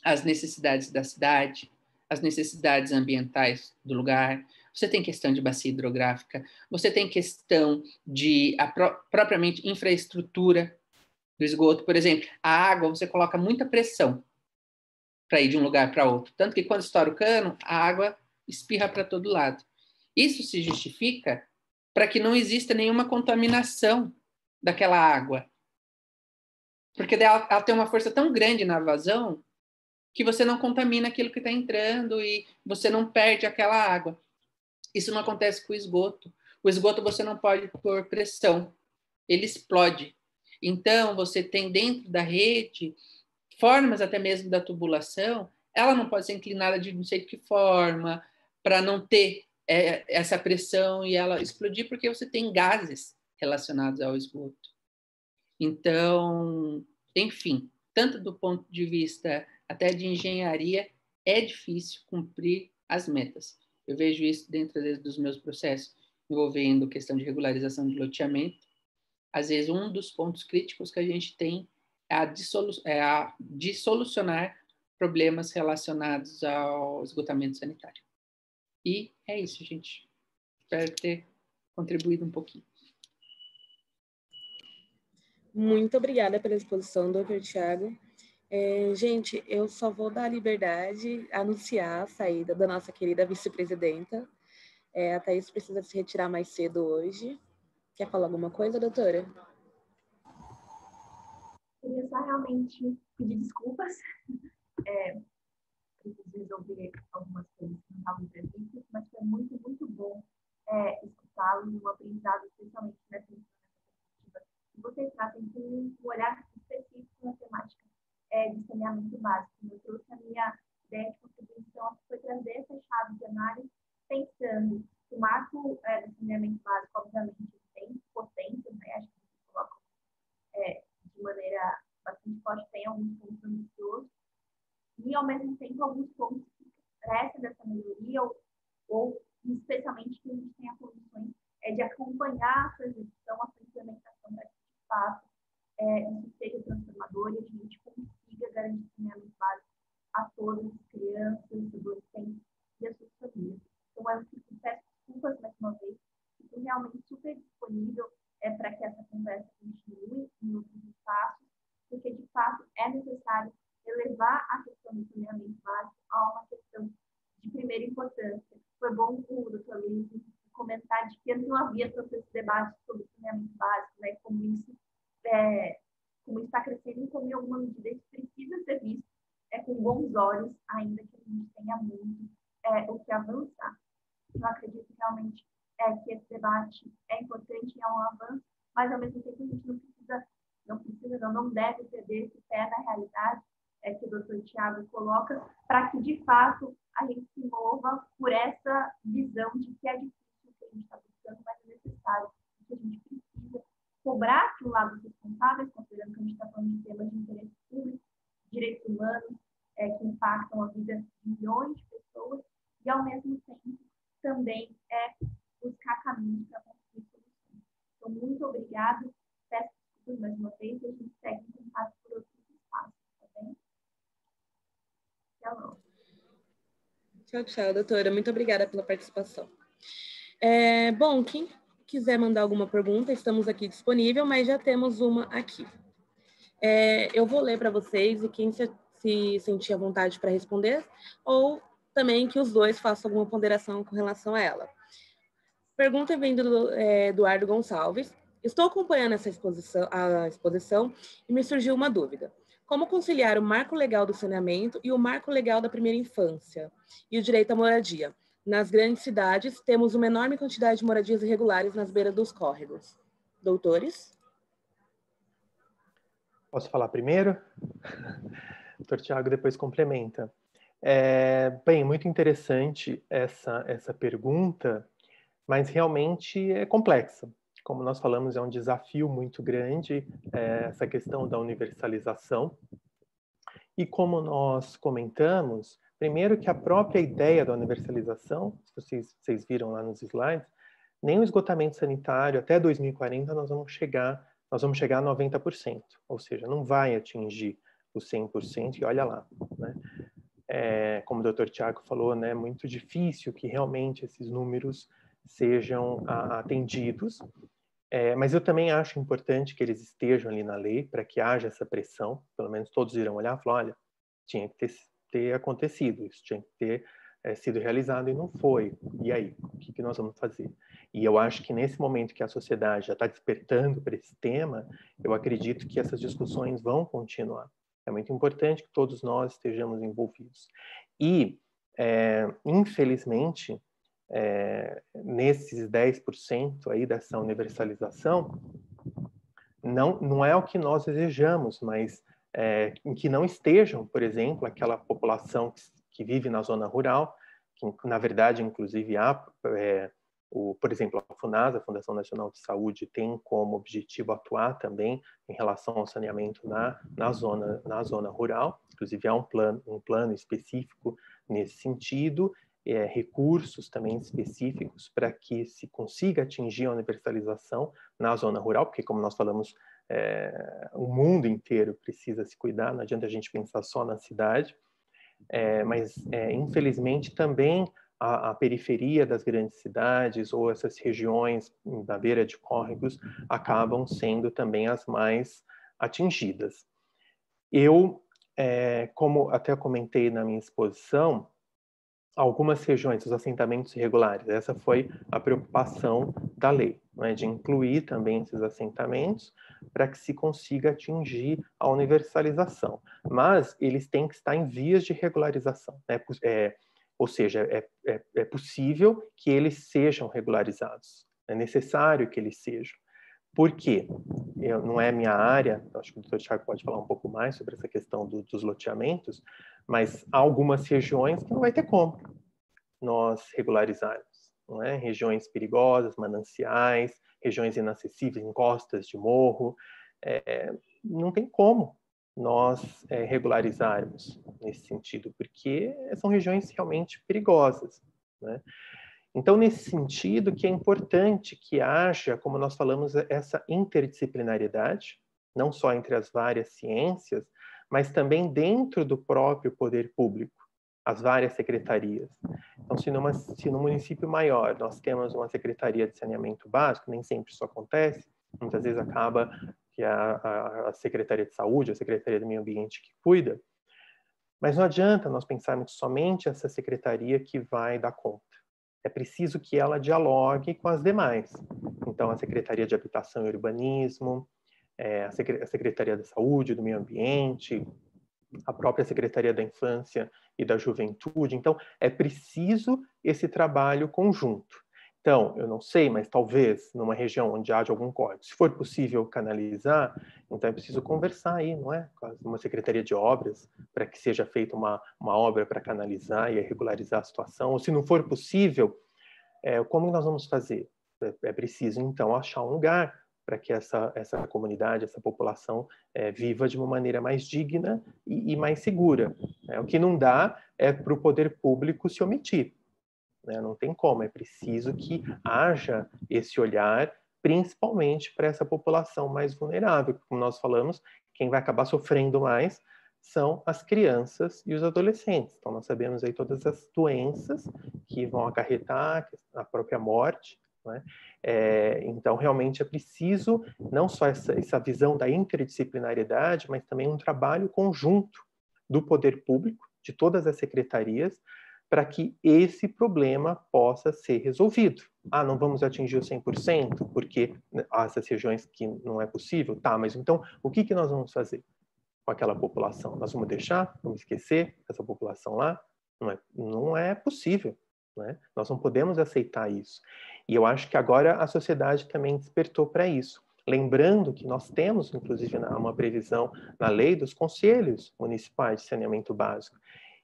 as necessidades da cidade, as necessidades ambientais do lugar. Você tem questão de bacia hidrográfica, você tem questão de propriamente infraestrutura do esgoto. Por exemplo, a água, você coloca muita pressão para ir de um lugar para outro. Tanto que quando estoura o cano, a água espirra para todo lado. Isso se justifica para que não exista nenhuma contaminação daquela água. Porque ela tem uma força tão grande na vazão que você não contamina aquilo que está entrando e você não perde aquela água. Isso não acontece com o esgoto. O esgoto você não pode pôr pressão. Ele explode. Então, você tem dentro da rede formas até mesmo da tubulação, ela não pode ser inclinada de não sei de que forma, para não ter essa pressão e ela explodir, porque você tem gases relacionados ao esgoto. Então, enfim, tanto do ponto de vista até de engenharia, é difícil cumprir as metas. Eu vejo isso dentro dos meus processos envolvendo questão de regularização de loteamento. Às vezes, um dos pontos críticos que a gente tem é a de solucionar problemas relacionados ao esgotamento sanitário. E é isso, gente. Espero ter contribuído um pouquinho. Muito obrigada pela exposição, doutor Thiago. Gente, eu só vou dar a liberdade, anunciar a saída da nossa querida vice-presidenta. A Thaís precisa se retirar mais cedo hoje. Quer falar alguma coisa, doutora? Queria só realmente pedir desculpas. Preciso resolver algumas coisas que não estavam previstas, mas foi muito, muito bom escutá-los, um aprendizado, especialmente nessa perspectiva. E vocês tratem com um olhar específico na temática de saneamento básico. Eu trouxe a minha ideia de contribuição, que foi trazer essa chave de análise, pensando que o marco do saneamento básico, obviamente, tem potência, né? Acho que vocês colocam de maneira bastante forte, tem alguns pontos ambiciosos, e, ao mesmo tempo, alguns pontos que crescem dessa melhoria, ou especialmente que a gente tenha condições de acompanhar a sua execução, a sua implementação, para que, de fato, isso seja transformador e a gente consiga garantir saneamento básico a todas as crianças, adolescentes e as suas famílias. Então, eu peço desculpas mais uma vez, estou realmente super disponível para que essa conversa continue em outros espaços, porque, de fato, é necessário elevar a questão do saneamento básico a uma questão de primeira importância. Foi bom o doutor Luiz comentar de que não havia tanto esse debate sobre saneamento básico, né, como isso está crescendo e como, em alguma medida, isso precisa ser visto com bons olhos, ainda que a gente tenha muito o que avançar. Eu acredito realmente que esse debate é importante e é um avanço, mas, ao mesmo tempo, a gente não deve perder esse pé na realidade que o doutor Thiago coloca, para que, de fato, a gente se mova por essa visão de que é difícil o que a gente está buscando, mas é necessário, que a gente precisa cobrar de um lado os responsáveis, considerando que a gente está falando de temas de interesse público, direitos humanos, que impactam a vida de milhões de pessoas, e, ao mesmo tempo, também buscar caminhos para construir soluções. Então, muito obrigada, peço desculpas mais uma vez, e a gente segue em contato por outros espaços, tá bem? Tchau, tchau, doutora. Muito obrigada pela participação. Bom, quem quiser mandar alguma pergunta, estamos aqui disponível, mas já temos uma aqui. Eu vou ler para vocês e quem se sentir à vontade para responder, ou também que os dois façam alguma ponderação com relação a ela. Pergunta vem do Eduardo Gonçalves. Estou acompanhando a exposição e me surgiu uma dúvida. Como conciliar o marco legal do saneamento e o marco legal da primeira infância e o direito à moradia? Nas grandes cidades, temos uma enorme quantidade de moradias irregulares nas beiras dos córregos. Doutores? Posso falar primeiro? O Dr. Tiago depois complementa. Bem, muito interessante essa pergunta, mas realmente é complexa. Como nós falamos, é um desafio muito grande essa questão da universalização. E como nós comentamos, primeiro que a própria ideia da universalização, se vocês viram lá nos slides, nem o esgotamento sanitário, até 2040, nós vamos chegar a 90%, ou seja, não vai atingir os 100%, e olha lá, né? Como o Dr. Tiago falou, né, muito difícil que realmente esses números sejam atendidos, mas eu também acho importante que eles estejam ali na lei, para que haja essa pressão, pelo menos todos irão olhar e falar, olha, tinha que ter acontecido, isso tinha que ter sido realizado e não foi. E aí, o que nós vamos fazer? E eu acho que nesse momento que a sociedade já está despertando para esse tema, eu acredito que essas discussões vão continuar. É muito importante que todos nós estejamos envolvidos. E, infelizmente, nesses 10% aí dessa universalização, não é o que nós desejamos, mas em que não estejam, por exemplo, aquela população que vive na zona rural, que na verdade, inclusive, por exemplo, a FUNASA, a Fundação Nacional de Saúde, tem como objetivo atuar também em relação ao saneamento na zona rural, inclusive há um plano específico nesse sentido, recursos também específicos para que se consiga atingir a universalização na zona rural, porque, como nós falamos, o mundo inteiro precisa se cuidar, não adianta a gente pensar só na cidade, mas, infelizmente, também a periferia das grandes cidades ou essas regiões da beira de córregos acabam sendo também as mais atingidas. Eu, como até comentei na minha exposição, algumas regiões, os assentamentos irregulares, essa foi a preocupação da lei, né, de incluir também esses assentamentos para que se consiga atingir a universalização. Mas eles têm que estar em vias de regularização, né? Ou seja, é possível que eles sejam regularizados, é necessário que eles sejam. Por quê? Não é minha área, acho que o Dr. Tiago pode falar um pouco mais sobre essa questão dos loteamentos, mas há algumas regiões que não vai ter como nós regularizarmos, não é? Regiões perigosas, mananciais, regiões inacessíveis, encostas de morro, não tem como nós regularizarmos nesse sentido, porque são regiões realmente perigosas, né? Então, nesse sentido, que é importante que haja, como nós falamos, essa interdisciplinariedade, não só entre as várias ciências, mas também dentro do próprio poder público, as várias secretarias. Então, se no município maior nós temos uma secretaria de saneamento básico, nem sempre isso acontece, muitas vezes acaba que a Secretaria de Saúde, a Secretaria do Meio Ambiente que cuida, mas não adianta nós pensarmos somente essa secretaria que vai dar conta. É preciso que ela dialogue com as demais. Então, a Secretaria de Habitação e Urbanismo, a Secretaria da Saúde, do Meio Ambiente, a própria Secretaria da Infância e da Juventude. Então, é preciso esse trabalho conjunto. Então, eu não sei, mas talvez numa região onde haja algum córrego, se for possível canalizar, então é preciso conversar aí, não é? Com uma secretaria de obras, para que seja feita uma obra para canalizar e regularizar a situação. Ou se não for possível, como nós vamos fazer? É preciso, então, achar um lugar para que essa comunidade, essa população viva de uma maneira mais digna e mais segura. O que não dá é para o poder público se omitir. Não tem como, é preciso que haja esse olhar, principalmente para essa população mais vulnerável. Como nós falamos, quem vai acabar sofrendo mais são as crianças e os adolescentes. Então, nós sabemos aí todas as doenças que vão acarretar a própria morte, né? Então, realmente é preciso não só essa visão da interdisciplinariedade, mas também um trabalho conjunto do poder público, de todas as secretarias, para que esse problema possa ser resolvido. Não vamos atingir o 100%, porque essas regiões que não é possível? Tá, mas então, o que nós vamos fazer com aquela população? Nós vamos deixar? Vamos esquecer essa população lá? Não é possível, né? Nós não podemos aceitar isso. E eu acho que agora a sociedade também despertou para isso. Lembrando que nós temos, inclusive, uma previsão na lei dos conselhos municipais de saneamento básico.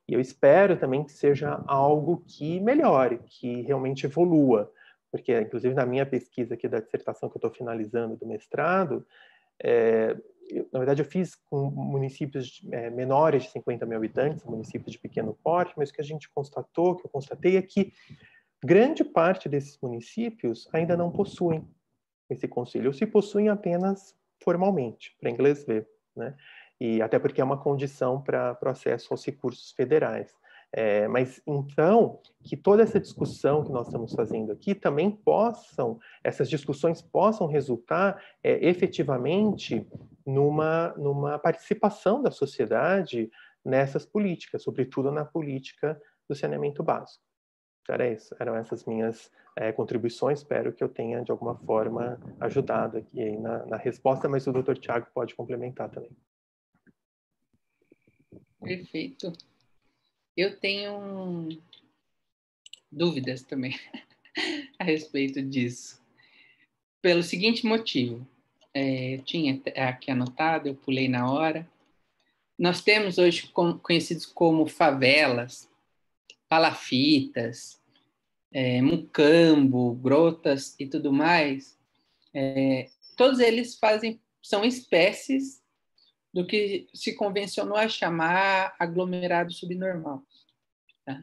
E eu espero também que seja algo que melhore, que realmente evolua, porque, inclusive, na minha pesquisa aqui da dissertação que eu estou finalizando do mestrado, na verdade, eu fiz com municípios menores de 50 mil habitantes, municípios de pequeno porte, mas o que a gente constatou, que eu constatei, é que grande parte desses municípios ainda não possuem esse conselho, ou se possuem apenas formalmente, para inglês ver, né? E até porque é uma condição para o acesso aos recursos federais. Mas, então, que toda essa discussão que nós estamos fazendo aqui também essas discussões possam resultar efetivamente numa participação da sociedade nessas políticas, sobretudo na política do saneamento básico. Eram essas minhas contribuições. Espero que eu tenha, de alguma forma, ajudado aqui na resposta, mas o Dr. Tiago pode complementar também. Perfeito. Eu tenho dúvidas também a respeito disso. Pelo seguinte motivo, tinha aqui anotado, eu pulei na hora. Nós temos hoje conhecidos como favelas, palafitas, mucambo, grotas e tudo mais. Todos eles são espécies do que se convencionou a chamar aglomerado subnormal. Tá?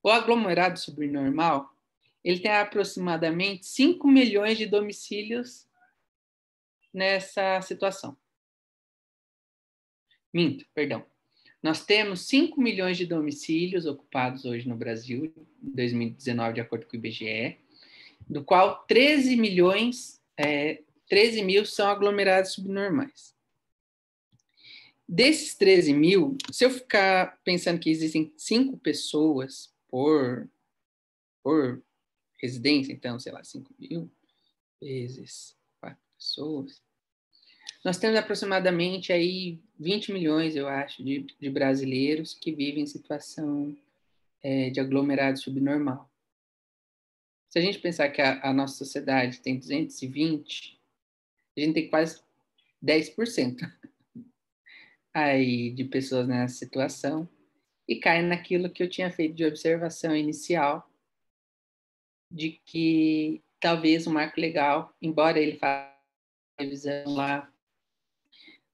O aglomerado subnormal, ele tem aproximadamente 5 milhões de domicílios nessa situação. Perdão. Nós temos 5 milhões de domicílios ocupados hoje no Brasil, em 2019, de acordo com o IBGE, do qual 13 mil são aglomerados subnormais. Desses 13 mil, se eu ficar pensando que existem 5 pessoas por residência, então, sei lá, 5 mil vezes 4 pessoas, nós temos aproximadamente aí 20 milhões, eu acho, de brasileiros que vivem em situação de aglomerado subnormal. Se a gente pensar que a nossa sociedade tem 220, a gente tem quase 10% aí de pessoas nessa situação, e cai naquilo que eu tinha feito de observação inicial, de que talvez o marco legal, embora ele faça a revisão lá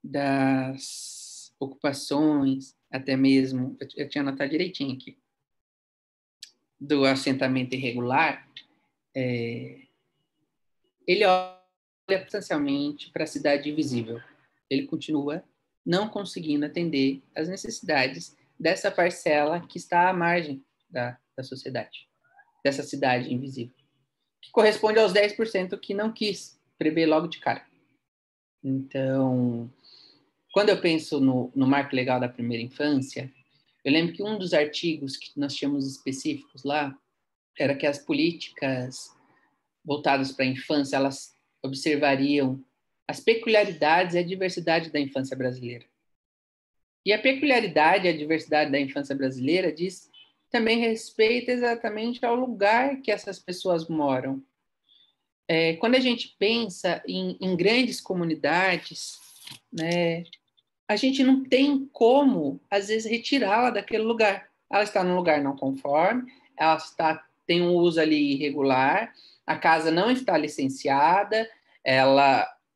das ocupações, até mesmo, eu tinha anotado direitinho aqui, do assentamento irregular, ele olha substancialmente para a cidade invisível. Ele continua não conseguindo atender às necessidades dessa parcela que está à margem da sociedade, dessa cidade invisível, que corresponde aos 10% que não quis prever logo de cara. Então, quando eu penso no marco legal da primeira infância, eu lembro que um dos artigos que nós tínhamos específicos lá era que as políticas voltadas para a infância, elas observariam as peculiaridades e a diversidade da infância brasileira. E a peculiaridade e a diversidade da infância brasileira diz também respeito exatamente ao lugar que essas pessoas moram. Quando a gente pensa em grandes comunidades, né, a gente não tem como, às vezes, retirá-la daquele lugar. Ela está num lugar não conforme, ela tem um uso ali irregular, a casa não está licenciada,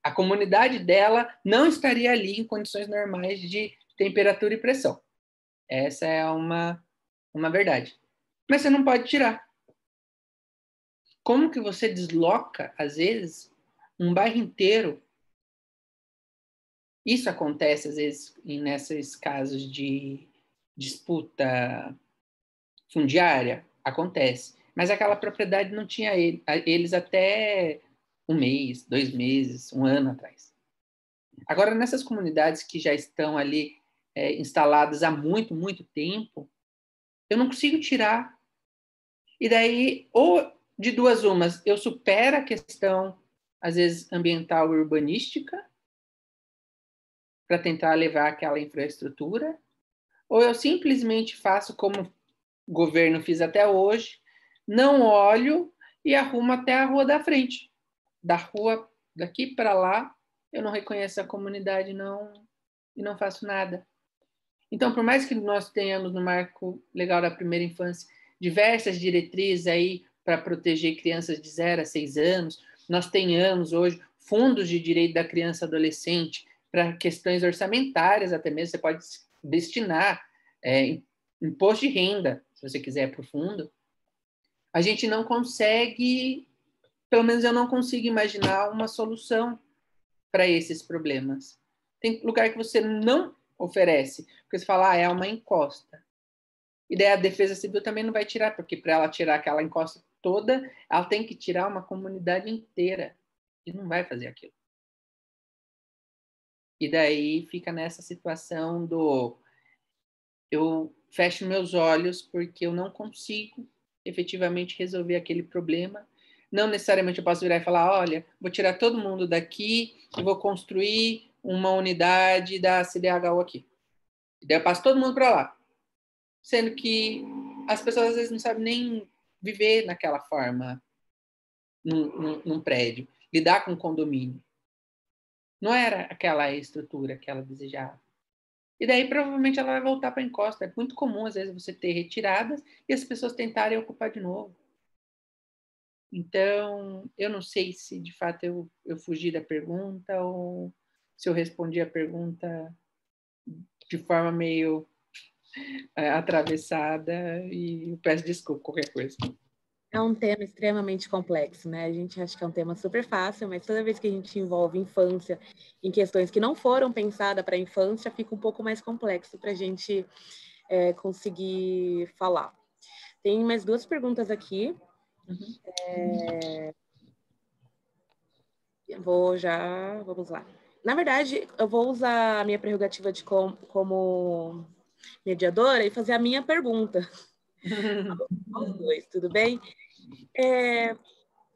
a comunidade dela não estaria ali em condições normais de temperatura e pressão. Essa é uma verdade. Mas você não pode tirar. Como que você desloca, às vezes, um bairro inteiro? Isso acontece, às vezes, nesses casos de disputa fundiária? Acontece. Mas aquela propriedade não tinha eles até 1 mês, 2 meses, 1 ano atrás. Agora, nessas comunidades que já estão ali instaladas há muito, muito tempo, eu não consigo tirar. E daí, ou de duas umas, eu supero a questão, às vezes, ambiental e urbanística, para tentar levar aquela infraestrutura, ou eu simplesmente faço como o governo fiz até hoje, não olho e arrumo até a rua da frente, Daqui para lá, eu não reconheço a comunidade e não faço nada. Então, por mais que nós tenhamos no marco legal da primeira infância diversas diretrizes aí para proteger crianças de 0 a 6 anos, nós tenhamos hoje fundos de direito da criança e adolescente para questões orçamentárias, até mesmo você pode destinar imposto de renda, se você quiser, para o fundo. A gente não consegue, pelo menos eu não consigo imaginar uma solução para esses problemas. Tem lugar que você não oferece, porque você fala, é uma encosta. E daí a Defesa Civil também não vai tirar, porque para ela tirar aquela encosta toda, ela tem que tirar uma comunidade inteira, e não vai fazer aquilo. E daí fica nessa situação eu fecho meus olhos porque eu não consigo efetivamente resolver aquele problema. Não necessariamente eu posso virar e falar, olha, vou tirar todo mundo daqui e vou construir uma unidade da CDHU aqui. E daí eu passo todo mundo para lá. Sendo que as pessoas às vezes não sabem nem viver naquela forma num prédio, lidar com um condomínio. Não era aquela estrutura que ela desejava. E daí provavelmente ela vai voltar para a encosta. É muito comum às vezes você ter retiradas e as pessoas tentarem ocupar de novo. Então, eu não sei se de fato eu fugi da pergunta ou se eu respondi a pergunta de forma meio atravessada e eu peço desculpa qualquer coisa. É um tema extremamente complexo, né? A gente acha que é um tema super fácil, mas toda vez que a gente envolve infância em questões que não foram pensadas para a infância, fica um pouco mais complexo para a gente conseguir falar. Tem mais 2 perguntas aqui. Vamos lá. Na verdade, eu vou usar a minha prerrogativa de como mediadora e fazer a minha pergunta aos 2, tudo bem?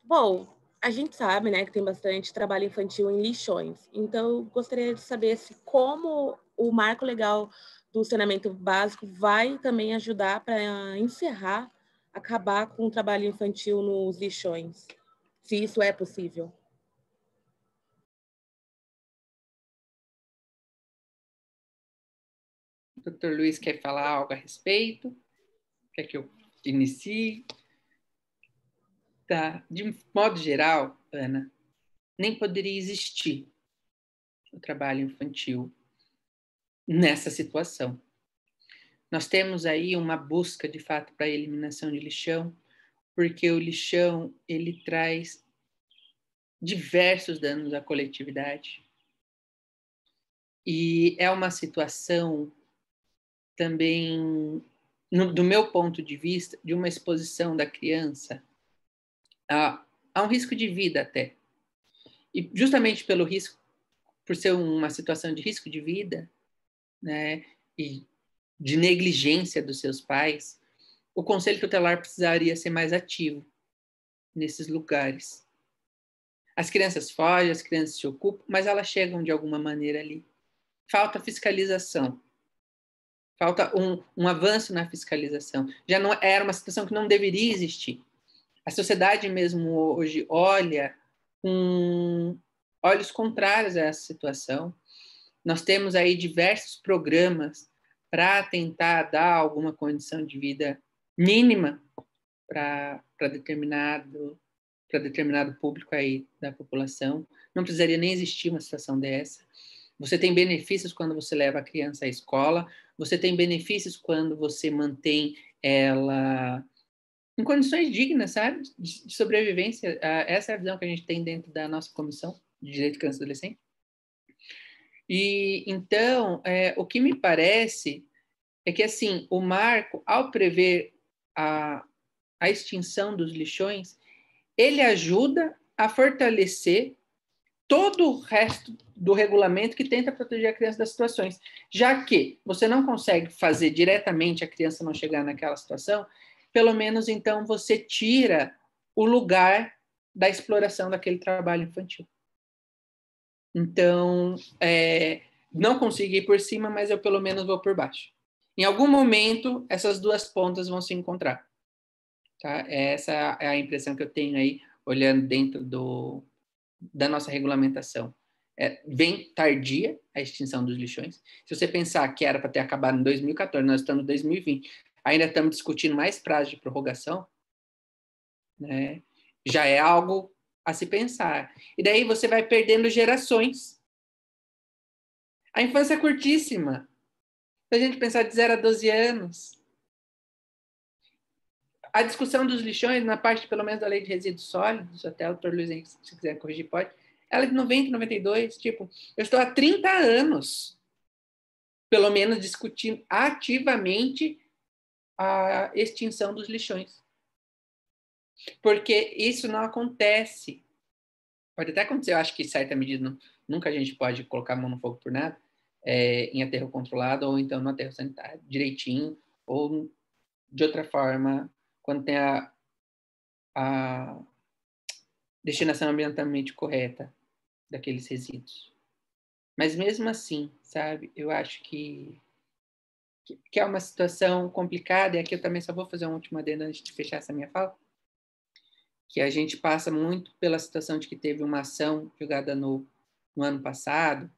Bom, a gente sabe, né, que tem bastante trabalho infantil em lixões. Então, eu gostaria de saber se como o marco legal do saneamento básico vai também ajudar para encerrar, acabar com o trabalho infantil nos lixões, se isso é possível. O Dr. Luiz quer falar algo a respeito? Quer que eu inicie? Tá. De modo geral, Ana, nem poderia existir o trabalho infantil nessa situação. Nós temos aí uma busca, de fato, para a eliminação de lixão, porque o lixão ele traz diversos danos à coletividade. E é uma situação também, do meu ponto de vista, de uma exposição da criança a um risco de vida até. E justamente pelo risco, por ser uma situação de risco de vida, né, e de negligência dos seus pais, o Conselho Tutelar precisaria ser mais ativo nesses lugares. As crianças fogem, as crianças se ocupam, mas elas chegam de alguma maneira ali. Falta fiscalização. Falta um avanço na fiscalização. Já não era uma situação que não deveria existir. A sociedade mesmo hoje olha com olhos contrários a essa situação. Nós temos aí diversos programas para tentar dar alguma condição de vida mínima para determinado público aí da população. Não precisaria nem existir uma situação dessa. Você tem benefícios quando você leva a criança à escola, você tem benefícios quando você mantém ela em condições dignas, sabe, de sobrevivência. Essa é a visão que a gente tem dentro da nossa Comissão de Direito de Criança e Adolescente. E, então, o que me parece é que, assim, o marco, ao prever a extinção dos lixões, ele ajuda a fortalecer todo o resto do regulamento que tenta proteger a criança das situações, já que você não consegue fazer diretamente a criança não chegar naquela situação, pelo menos, então, você tira o lugar da exploração daquele trabalho infantil. Então, não consigo ir por cima, mas eu pelo menos vou por baixo. Em algum momento, essas duas pontas vão se encontrar. Tá? Essa é a impressão que eu tenho aí, olhando dentro da nossa regulamentação vem tardia, a extinção dos lixões. Se você pensar que era para ter acabado em 2014, nós estamos em 2020, ainda estamos discutindo mais prazo de prorrogação, né? Já é algo a se pensar. E daí você vai perdendo gerações. A infância é curtíssima. Se a gente pensar de 0 a 12 anos, a discussão dos lixões, na parte, pelo menos, da lei de resíduos sólidos, até o Dr. Luiz, se quiser corrigir, pode, ela é de 90, 92, tipo, eu estou há 30 anos, pelo menos, discutindo ativamente a extinção dos lixões. Porque isso não acontece. Pode até acontecer, eu acho que, em certa medida, nunca a gente pode colocar a mão no fogo por nada, em aterro controlado ou então no aterro sanitário, direitinho, ou de outra forma, quando tem a destinação ambientalmente correta daqueles resíduos. Mas mesmo assim, sabe, eu acho que é uma situação complicada, e aqui eu também só vou fazer uma última adenda antes de fechar essa minha fala, que a gente passa muito pela situação de que teve uma ação julgada no ano passado,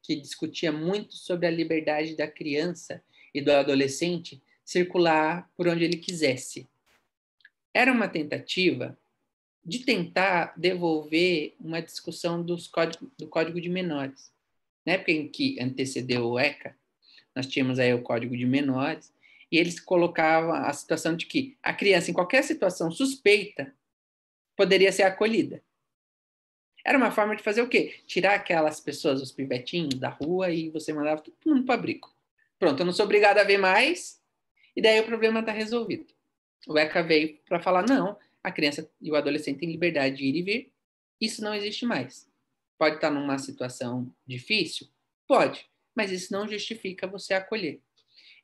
que discutia muito sobre a liberdade da criança e do adolescente circular por onde ele quisesse. Era uma tentativa de tentar devolver uma discussão do Código de Menores. Na época em que antecedeu o ECA, nós tínhamos aí o Código de Menores, e eles colocavam a situação de que a criança, em qualquer situação suspeita, poderia ser acolhida. Era uma forma de fazer o quê? Tirar aquelas pessoas, os pivetinhos, da rua, e você mandava todo mundo para abrigo. Pronto, eu não sou obrigada a ver mais, e daí o problema está resolvido. O ECA veio para falar, não, a criança e o adolescente têm liberdade de ir e vir, isso não existe mais. Pode estar numa situação difícil? Pode, mas isso não justifica você acolher.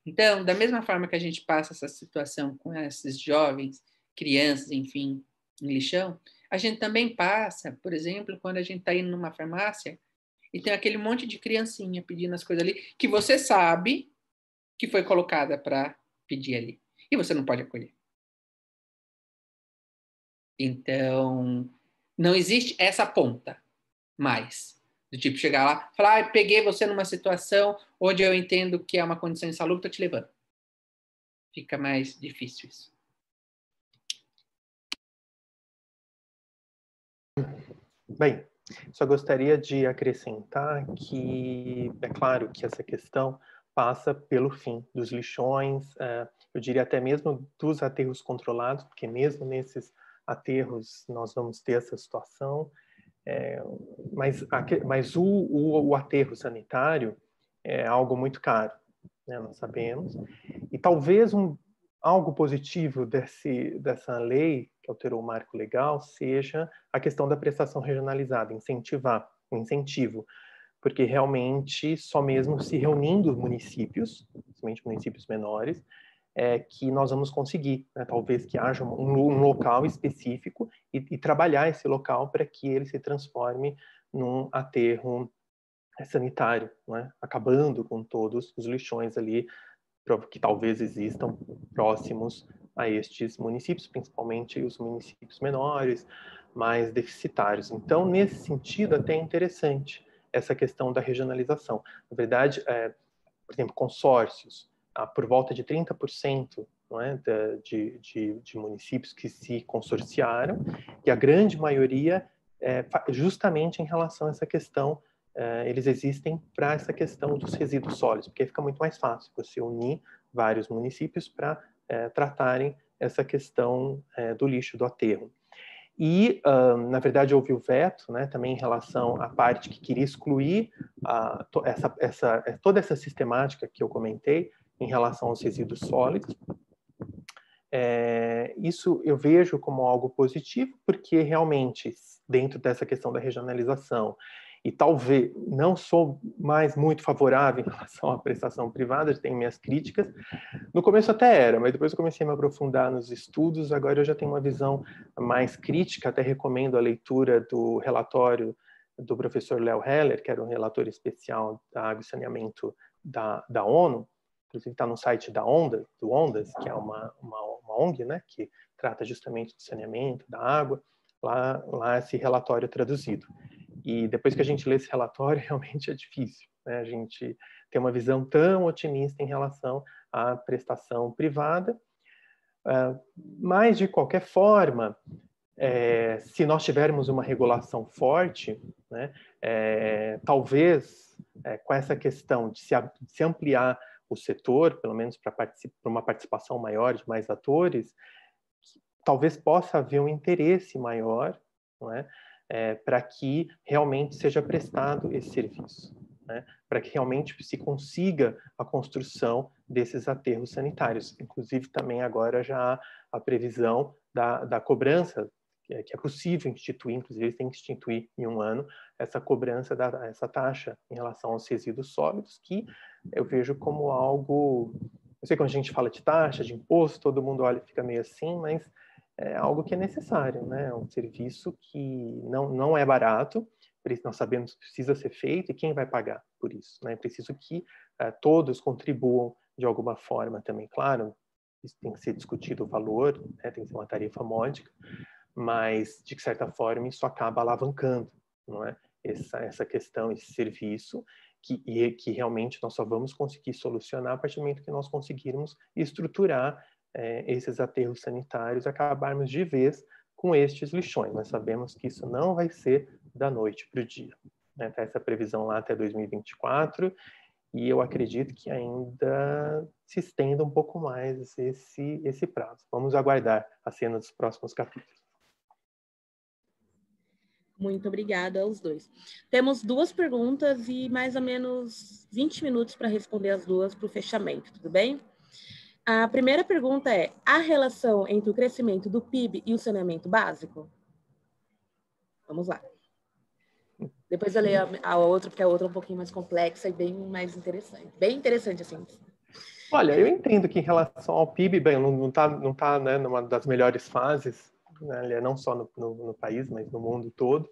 Então, da mesma forma que a gente passa essa situação com esses jovens, crianças, enfim, em lixão, a gente também passa, por exemplo, quando a gente está indo numa farmácia e tem aquele monte de criancinha pedindo as coisas ali, que você sabe que foi colocada para pedir ali. E você não pode acolher. Então, não existe essa ponta mais. Do tipo, chegar lá, falar, peguei você numa situação onde eu entendo que é uma condição insalubre, estou te levando. Fica mais difícil isso. Bem, só gostaria de acrescentar que é claro que essa questão passa pelo fim dos lixões, eu diria até mesmo dos aterros controlados, porque mesmo nesses aterros nós vamos ter essa situação, mas o aterro sanitário é algo muito caro, né, nós sabemos, e talvez algo positivo dessa lei que alterou o marco legal seja a questão da prestação regionalizada, incentivar, o incentivo, porque realmente só mesmo se reunindo municípios, principalmente municípios menores, que nós vamos conseguir, né? Talvez que haja um local específico e trabalhar esse local para que ele se transforme num aterro sanitário, né? Acabando com todos os lixões ali que talvez existam próximos a estes municípios, principalmente os municípios menores, mais deficitários. Então, nesse sentido, até é interessante essa questão da regionalização. Na verdade, por exemplo, consórcios, por volta de 30%, não é, de municípios que se consorciaram, e a grande maioria justamente em relação a essa questão, eles existem para essa questão dos resíduos sólidos, porque fica muito mais fácil você unir vários municípios para tratarem essa questão do lixo, do aterro. E, na verdade, houve o veto, né, também em relação à parte que queria excluir toda essa sistemática que eu comentei em relação aos resíduos sólidos. Isso eu vejo como algo positivo, porque realmente, dentro dessa questão da regionalização, e talvez não sou mais muito favorável em relação à prestação privada, tenho minhas críticas. No começo até era, mas depois eu comecei a me aprofundar nos estudos, agora eu já tenho uma visão mais crítica, até recomendo a leitura do relatório do professor Léo Heller, que era um relator especial da água e saneamento da ONU, inclusive está no site do Ondas, que é uma ONG, né, que trata justamente do saneamento, da água. lá esse relatório traduzido. E depois que a gente lê esse relatório, realmente é difícil, né? A gente ter uma visão tão otimista em relação à prestação privada. Mas, de qualquer forma, se nós tivermos uma regulação forte, né, talvez com essa questão de se ampliar o setor, pelo menos para uma participação maior de mais atores, talvez possa haver um interesse maior, não é, para que realmente seja prestado esse serviço, né, para que realmente se consiga a construção desses aterros sanitários. Inclusive, também agora já há a previsão da cobrança, que é possível instituir, inclusive eles têm que instituir em 1 ano, essa cobrança, essa taxa em relação aos resíduos sólidos, que eu vejo como algo... Eu sei que quando a gente fala de taxa, de imposto, todo mundo olha e fica meio assim, mas é algo que é necessário, né? É um serviço que não é barato, nós sabemos que precisa ser feito, e quem vai pagar por isso, né? É preciso que todos contribuam de alguma forma também. Claro, isso tem que ser discutido o valor, né? Tem que ser uma tarifa módica, mas, de certa forma, isso acaba alavancando, não é? Essa questão, esse serviço, que realmente nós só vamos conseguir solucionar a partir do momento que nós conseguirmos estruturar esses aterros sanitários, acabarmos de vez com estes lixões. Nós sabemos que isso não vai ser da noite para o dia, né? Tá essa previsão lá até 2024, e eu acredito que ainda se estenda um pouco mais esse prazo. Vamos aguardar a cena dos próximos capítulos. Muito obrigada aos dois. Temos 2 perguntas e mais ou menos 20 minutos para responder as duas para o fechamento, tudo bem? A primeira pergunta é: a relação entre o crescimento do PIB e o saneamento básico? Vamos lá. Depois eu leio a outra, porque a outra é um pouquinho mais complexa e bem mais interessante. Bem interessante, assim. Olha, eu entendo que em relação ao PIB, bem, não tá, né, numa das melhores fases, né, não só no país, mas no mundo todo.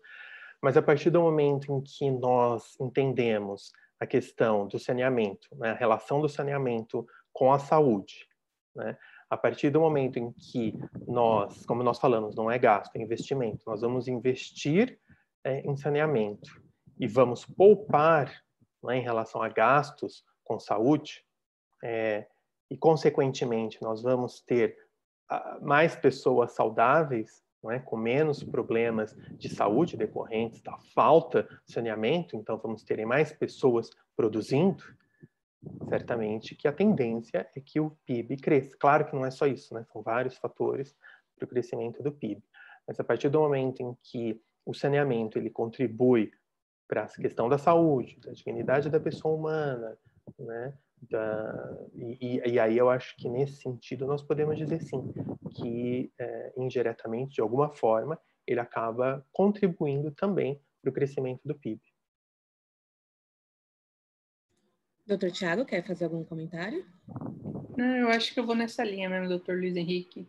Mas a partir do momento em que nós entendemos a questão do saneamento, né, a relação do saneamento com a saúde, né, a partir do momento em que nós, como nós falamos, não é gasto, é investimento, nós vamos investir em saneamento e vamos poupar, né, em relação a gastos com saúde, e, consequentemente, nós vamos ter mais pessoas saudáveis, não é? Com menos problemas de saúde decorrentes da falta de saneamento, então vamos ter mais pessoas produzindo, certamente que a tendência é que o PIB cresça. Claro que não é só isso, né? São vários fatores para o crescimento do PIB. Mas a partir do momento em que o saneamento ele contribui para a questão da saúde, da dignidade da pessoa humana, né? E aí eu acho que nesse sentido nós podemos dizer sim, que indiretamente, de alguma forma, ele acaba contribuindo também para o crescimento do PIB. Doutor Tiago, quer fazer algum comentário? Não, eu acho que eu vou nessa linha mesmo, doutor Luiz Henrique.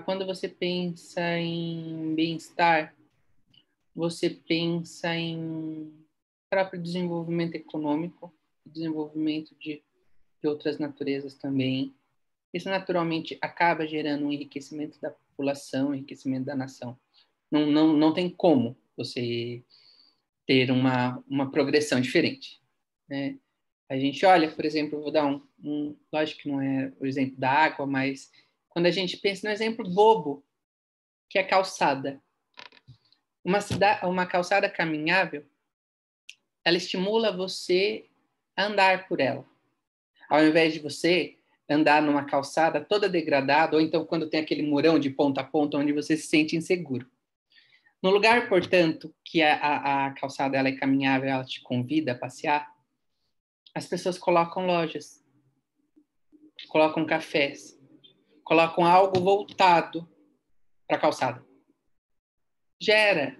Quando você pensa em bem-estar, você pensa em próprio desenvolvimento econômico, desenvolvimento de outras naturezas também. Isso naturalmente acaba gerando um enriquecimento da população, um enriquecimento da nação. Não tem como você ter uma progressão diferente, né? A gente olha, por exemplo, eu vou dar lógico que não é o exemplo da água, mas quando a gente pensa no exemplo bobo, que é a calçada. Uma calçada caminhável, ela estimula você a andar por ela. Ao invés de você andar numa calçada toda degradada, ou então quando tem aquele murão de ponta a ponta, onde você se sente inseguro. No lugar, portanto, que a calçada ela é caminhável, ela te convida a passear, as pessoas colocam lojas, colocam cafés, colocam algo voltado para a calçada. Gera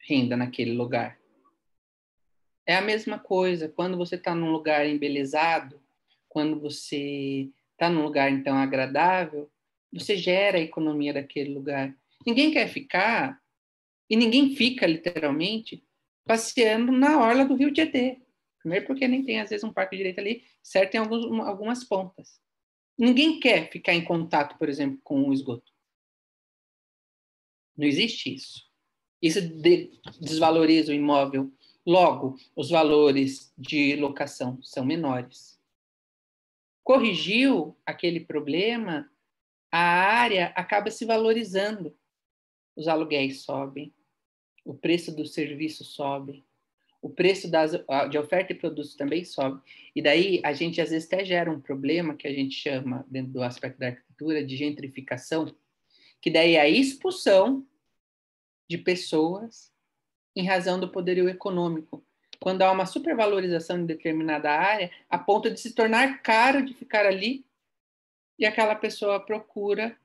renda naquele lugar. É a mesma coisa, quando você está num lugar embelezado, quando você está num lugar, então, agradável, você gera a economia daquele lugar. Ninguém quer ficar, e ninguém fica, literalmente, passeando na orla do Rio Tietê. Primeiro porque nem tem, às vezes, um parque direito ali, certo, em algumas pontas. Ninguém quer ficar em contato, por exemplo, com o esgoto. Não existe isso. Isso desvaloriza o imóvel. Logo, os valores de locação são menores. Corrigiu aquele problema, a área acaba se valorizando. Os aluguéis sobem, o preço do serviço sobe, o preço de oferta e produtos também sobe. E daí a gente às vezes até gera um problema que a gente chama, dentro do aspecto da arquitetura, de gentrificação, que daí é a expulsão de pessoas em razão do poderio econômico. Quando há uma supervalorização em determinada área, a ponto de se tornar caro de ficar ali, e aquela pessoa procura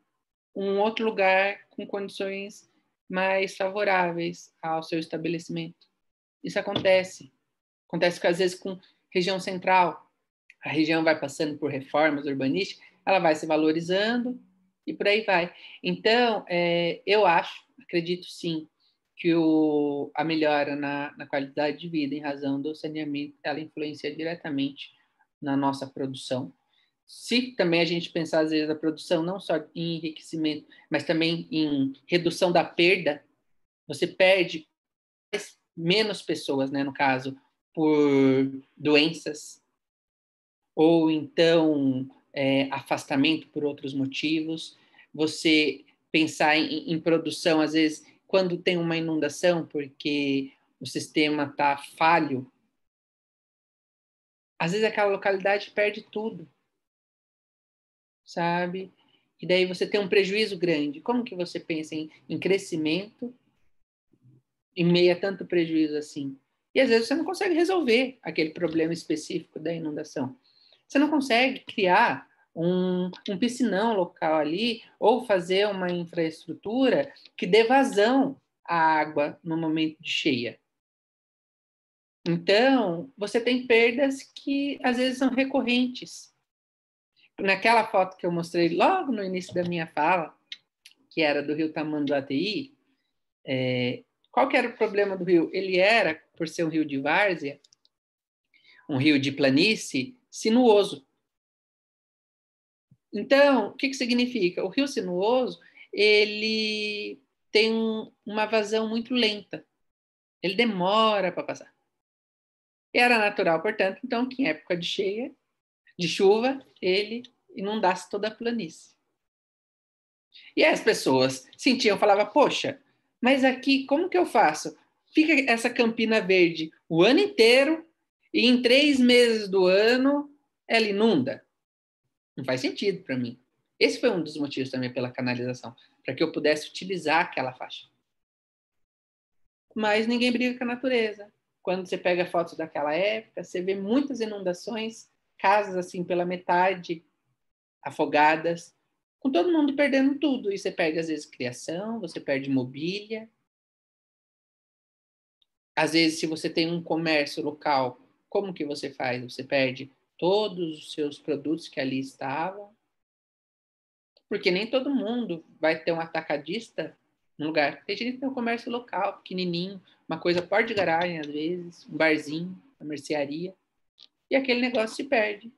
um outro lugar com condições mais favoráveis ao seu estabelecimento. Isso acontece. Acontece às vezes com região central. A região vai passando por reformas urbanísticas, ela vai se valorizando e por aí vai. Então, eu acredito sim, que a melhora na qualidade de vida em razão do saneamento, ela influencia diretamente na nossa produção. Se também a gente pensar, às vezes, a produção não só em enriquecimento, mas também em redução da perda, você perde menos pessoas, né, no caso, por doenças, ou então afastamento por outros motivos. Você pensar em produção, às vezes, quando tem uma inundação, porque o sistema está falho, às vezes aquela localidade perde tudo, sabe? E daí você tem um prejuízo grande. Como que você pensa em crescimento em meio a tanto prejuízo assim? E às vezes você não consegue resolver aquele problema específico da inundação. Você não consegue criar um piscinão local ali ou fazer uma infraestrutura que dê vazão à água no momento de cheia. Então, você tem perdas que às vezes são recorrentes. Naquela foto que eu mostrei logo no início da minha fala, que era do rio Tamanduateí, qual que era o problema do rio? Ele era, por ser um rio de várzea, um rio de planície, sinuoso. Então, o que significa? O rio sinuoso, ele tem uma vazão muito lenta. Ele demora para passar. Era natural, portanto, então, que em época de chuva, ele inundasse toda a planície. E as pessoas sentiam, falavam, poxa, mas aqui, como que eu faço? Fica essa campina verde o ano inteiro e em 3 meses do ano ela inunda. Não faz sentido para mim. Esse foi um dos motivos também pela canalização, para que eu pudesse utilizar aquela faixa. Mas ninguém briga com a natureza. Quando você pega fotos daquela época, você vê muitas inundações, casas assim pela metade, afogadas, com todo mundo perdendo tudo. E você perde, às vezes, criação, você perde mobília. Às vezes, se você tem um comércio local, como que você faz? Você perde todos os seus produtos que ali estavam. Porque nem todo mundo vai ter um atacadista no lugar. Tem gente que tem um comércio local, pequenininho, uma coisa porta de garagem, às vezes, um barzinho, uma mercearia, e aquele negócio se perde.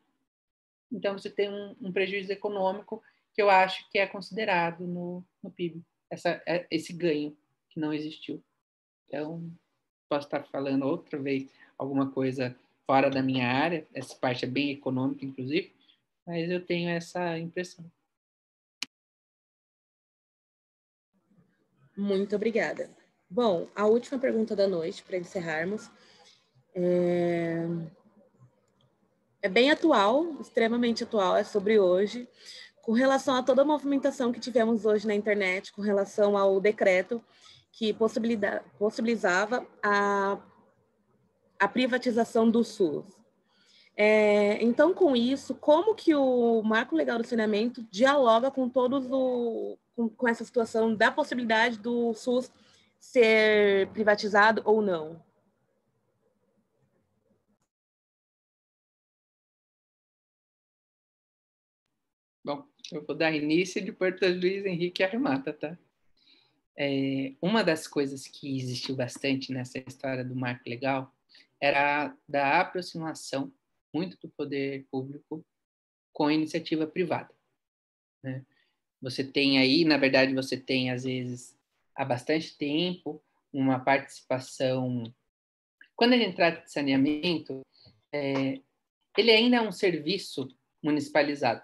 Então, você tem um prejuízo econômico que eu acho que é considerado no PIB, esse ganho que não existiu. Então, posso estar falando outra vez alguma coisa fora da minha área, essa parte é bem econômica, inclusive, mas eu tenho essa impressão. Muito obrigada. Bom, a última pergunta da noite, para encerrarmos, é bem atual, extremamente atual, é sobre hoje, com relação a toda a movimentação que tivemos hoje na internet, com relação ao decreto que possibilizava a privatização do SUS. Então, com isso, como que o Marco Legal do Saneamento dialoga com com essa situação da possibilidade do SUS ser privatizado ou não? Bom, eu vou dar início e depois o Luiz Henrique arremata, tá? Uma das coisas que existiu bastante nessa história do marco legal era da aproximação muito do poder público com a iniciativa privada, né? Você tem aí, na verdade, você tem, às vezes, há bastante tempo, uma participação. Quando a gente trata de saneamento, ele ainda é um serviço municipalizado.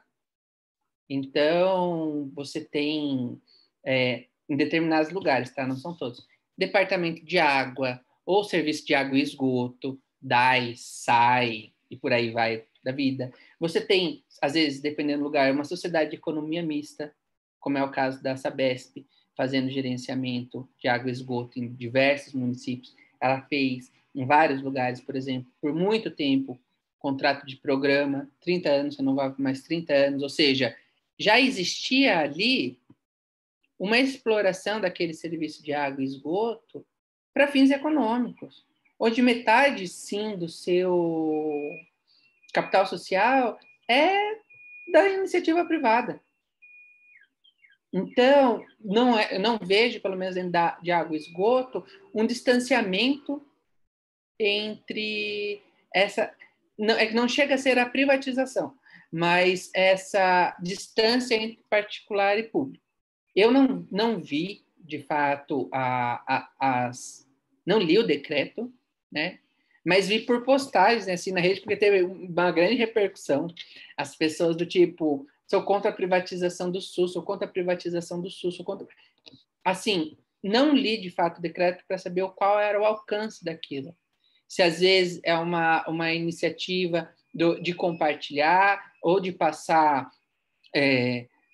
Então, você tem, em determinados lugares, tá? Não são todos, departamento de água, ou serviço de água e esgoto, DAI, SAI, e por aí vai da vida. Você tem, às vezes, dependendo do lugar, uma sociedade de economia mista, como é o caso da Sabesp, fazendo gerenciamento de água e esgoto em diversos municípios. Ela fez em vários lugares, por exemplo, por muito tempo, contrato de programa, 30 anos, renovável por mais 30 anos, ou seja, já existia ali uma exploração daquele serviço de água e esgoto para fins econômicos, onde metade, sim, do seu capital social é da iniciativa privada. Então, não vejo, pelo menos dentro de água e esgoto, um distanciamento entre essa... Não chega a ser a privatização, mas essa distância entre particular e público. Eu não vi, de fato, não li o decreto, né? Mas vi por postagens, né, assim, na rede, porque teve uma grande repercussão. As pessoas do tipo, sou contra a privatização do SUS, sou contra a privatização do SUS, sou contra... Assim, não li, de fato, o decreto para saber qual era o alcance daquilo. Se, às vezes, é uma iniciativa de compartilhar ou de passar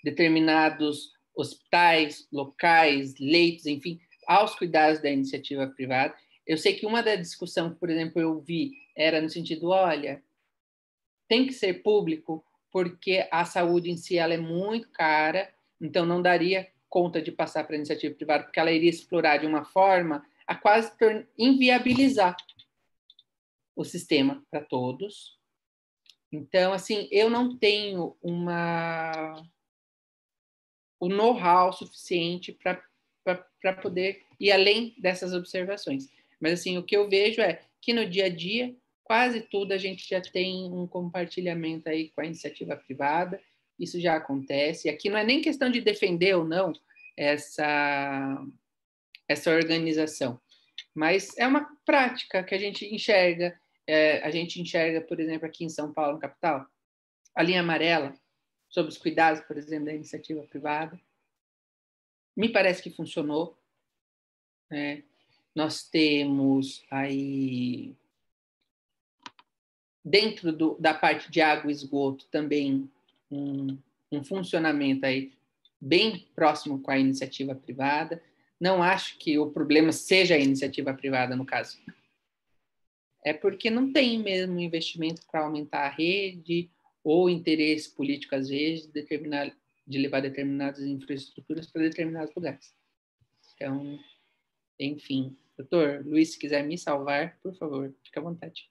determinados hospitais, locais, leitos, enfim, aos cuidados da iniciativa privada. Eu sei que uma da discussão, por exemplo, eu vi, era no sentido, olha, tem que ser público, porque a saúde em si ela é muito cara, então não daria conta de passar para a iniciativa privada, porque ela iria explorar de uma forma a quase inviabilizar o sistema para todos. Então, assim, eu não tenho o know-how suficiente para poder ir além dessas observações. Mas, assim, o que eu vejo é que no dia a dia, quase tudo a gente já tem um compartilhamento aí com a iniciativa privada, isso já acontece. E aqui não é nem questão de defender ou não essa organização, mas é uma prática que a gente enxerga. A gente enxerga, por exemplo, aqui em São Paulo, capital, a linha amarela, sobre os cuidados, por exemplo, da iniciativa privada. Me parece que funcionou. Nós temos aí, dentro da parte de água e esgoto, também um funcionamento aí bem próximo com a iniciativa privada. Não acho que o problema seja a iniciativa privada, no caso. É porque não tem mesmo investimento para aumentar a rede ou interesse político, às vezes, de levar determinadas infraestruturas para determinados lugares. Então, enfim. Doutor Luiz, se quiser me salvar, por favor, fique à vontade.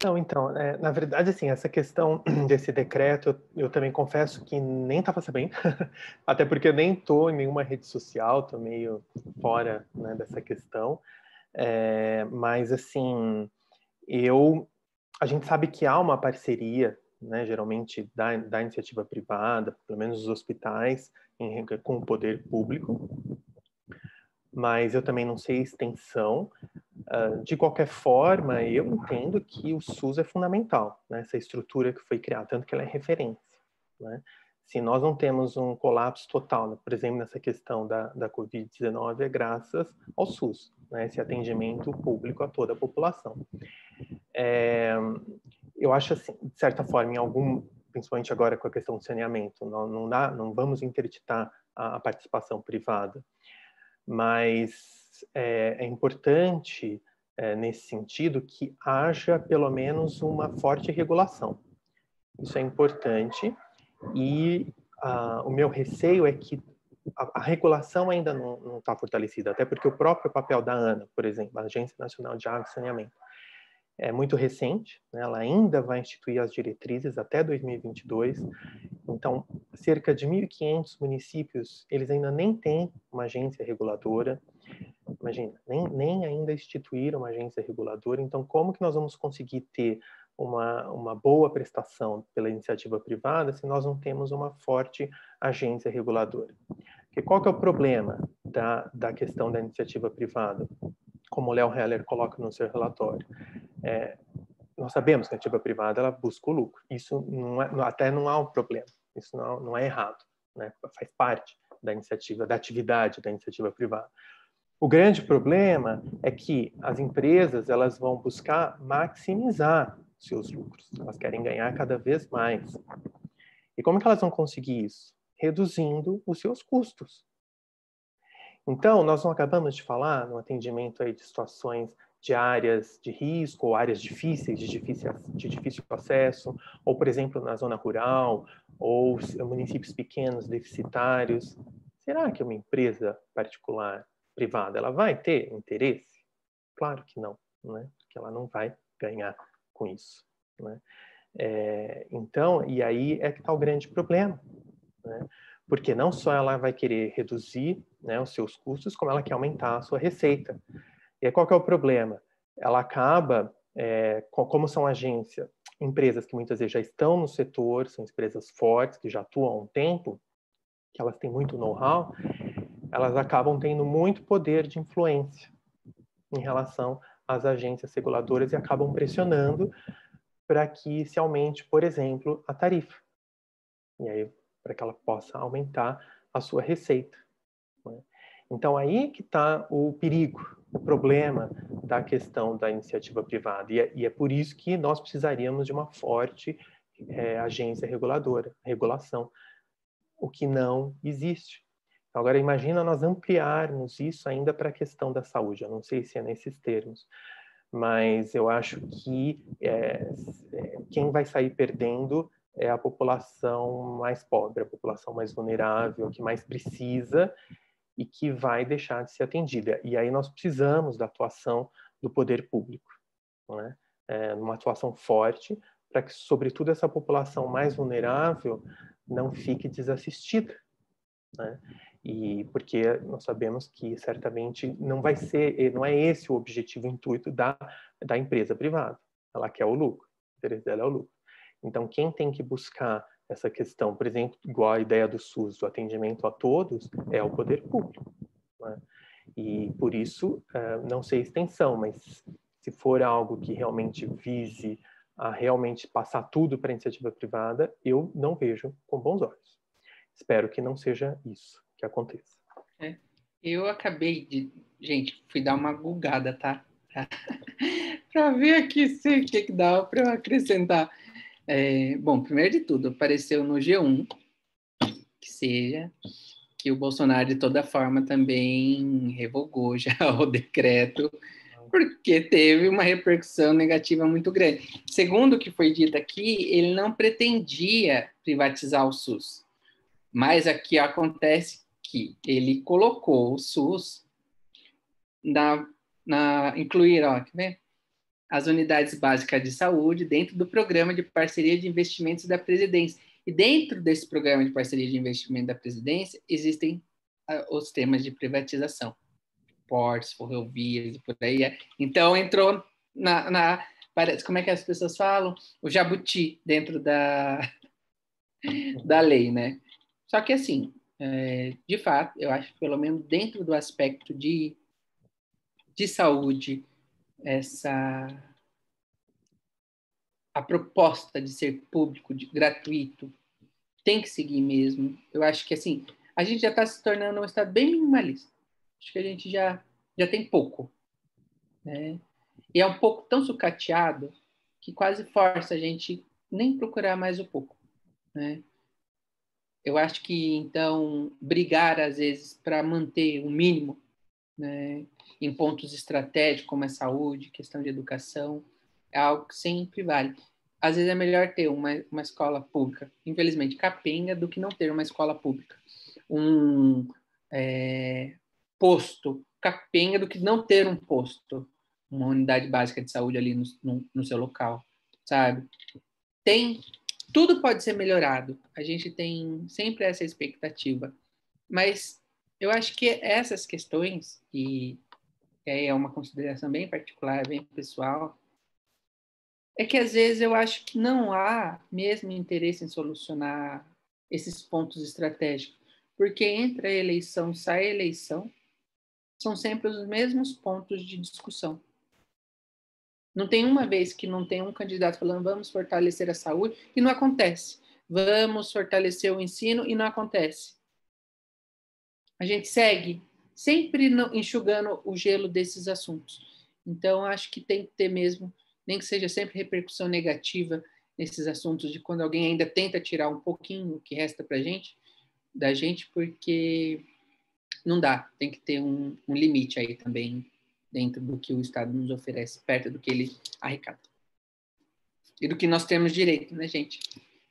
Não, então, na verdade, assim, essa questão desse decreto, eu também confesso que nem estava sabendo, até porque eu nem estou em nenhuma rede social, estou meio fora, né, dessa questão, mas, assim, a gente sabe que há uma parceria, né, geralmente da iniciativa privada, pelo menos os hospitais, com o poder público, mas eu também não sei a extensão. De qualquer forma, eu entendo que o SUS é fundamental, né? Essa estrutura que foi criada, tanto que ela é referência, né? Se nós não temos um colapso total, por exemplo, nessa questão da Covid-19, é graças ao SUS, né? Esse atendimento público a toda a população. Eu acho, assim, de certa forma, principalmente agora com a questão do saneamento, não vamos interditar a participação privada, mas é importante, nesse sentido, que haja pelo menos uma forte regulação. Isso é importante e o meu receio é que a regulação ainda não está fortalecida, até porque o próprio papel da ANA, por exemplo, a Agência Nacional de Água e Saneamento, é muito recente, né? Ela ainda vai instituir as diretrizes até 2022, então cerca de 1.500 municípios, eles ainda nem têm uma agência reguladora, imagina, nem ainda instituíram uma agência reguladora, então como que nós vamos conseguir ter uma boa prestação pela iniciativa privada se nós não temos uma forte agência reguladora? Porque qual que é o problema? da questão da iniciativa privada, como o Léo Heller coloca no seu relatório. Nós sabemos que a iniciativa privada ela busca o lucro. Isso até não há um problema. Isso não é errado, né? Faz parte da iniciativa, da atividade da iniciativa privada. O grande problema é que as empresas elas vão buscar maximizar seus lucros. Elas querem ganhar cada vez mais. E como que elas vão conseguir isso? Reduzindo os seus custos. Então, nós não acabamos de falar no atendimento aí de situações de áreas de risco, ou áreas difíceis, de difícil acesso, ou, por exemplo, na zona rural, ou municípios pequenos, deficitários. Será que uma empresa particular, privada, ela vai ter interesse? Claro que não, né? Porque ela não vai ganhar com isso, né? Então, e aí é que está o grande problema, né? Porque não só ela vai querer reduzir, né, os seus custos, como ela quer aumentar a sua receita. E aí qual que é o problema? Ela acaba, como são empresas que muitas vezes já estão no setor, são empresas fortes, que já atuam há um tempo, que elas têm muito know-how, elas acabam tendo muito poder de influência em relação às agências reguladoras e acabam pressionando para que se aumente, por exemplo, a tarifa. E aí, para que ela possa aumentar a sua receita, né? Então, aí que está o perigo, o problema da questão da iniciativa privada. E é por isso que nós precisaríamos de uma forte agência reguladora, regulação, o que não existe. Então, agora, imagina nós ampliarmos isso ainda para a questão da saúde. Eu não sei se é nesses termos, mas eu acho que quem vai sair perdendo é a população mais pobre, a população mais vulnerável, que mais precisa e que vai deixar de ser atendida. E aí nós precisamos da atuação do poder público, né? Uma atuação forte para que, sobretudo, essa população mais vulnerável não fique desassistida, né? E porque nós sabemos que certamente não é esse o objetivo, o intuito da empresa privada. Ela quer o lucro, o interesse dela é o lucro. Então, quem tem que buscar essa questão, por exemplo, igual a ideia do SUS, do atendimento a todos, é o poder público, né? E por isso, não sei a extensão, mas se for algo que realmente vise a realmente passar tudo para a iniciativa privada, eu não vejo com bons olhos. Espero que não seja isso que aconteça. Eu acabei de... Gente, fui dar uma googada, tá? Para ver aqui se o que dá para eu acrescentar. Bom, primeiro de tudo, apareceu no G1 que o Bolsonaro, de toda forma, também revogou já o decreto, porque teve uma repercussão negativa muito grande. Segundo o que foi dito aqui, ele não pretendia privatizar o SUS, mas aqui acontece que ele colocou o SUS incluir, ó, quer ver? As unidades básicas de saúde dentro do programa de parceria de investimentos da presidência. E dentro desse programa de parceria de investimento da presidência, existem os temas de privatização, portos, ferrovias e por aí. Então, entrou como é que as pessoas falam? O jabuti dentro da lei, né? Só que, assim, de fato, eu acho que pelo menos dentro do aspecto de saúde, a proposta de ser público, gratuito, tem que seguir mesmo. Eu acho que, assim, a gente já está se tornando um estado bem minimalista. Acho que a gente já tem pouco, né? E é um pouco tão sucateado que quase força a gente nem procurar mais o pouco, né? Eu acho que, então, brigar, às vezes, para manter o mínimo, né, em pontos estratégicos, como a saúde, questão de educação, é algo que sempre vale. Às vezes é melhor ter uma escola pública, infelizmente, capenga, do que não ter uma escola pública. Um posto capenga do que não ter um posto, uma unidade básica de saúde ali no seu local, sabe? Tudo pode ser melhorado. A gente tem sempre essa expectativa. Mas eu acho que essas questões, e é uma consideração bem particular, bem pessoal, é que às vezes eu acho que não há mesmo interesse em solucionar esses pontos estratégicos, porque entra a eleição, sai a eleição, são sempre os mesmos pontos de discussão. Não tem uma vez que não tem um candidato falando vamos fortalecer a saúde e não acontece. Vamos fortalecer o ensino e não acontece. A gente segue sempre enxugando o gelo desses assuntos. Então, acho que tem que ter mesmo, nem que seja sempre repercussão negativa nesses assuntos, de quando alguém ainda tenta tirar um pouquinho o que resta da gente, porque não dá. Tem que ter um limite aí também dentro do que o Estado nos oferece, perto do que ele arrecada. E do que nós temos direito, né, gente?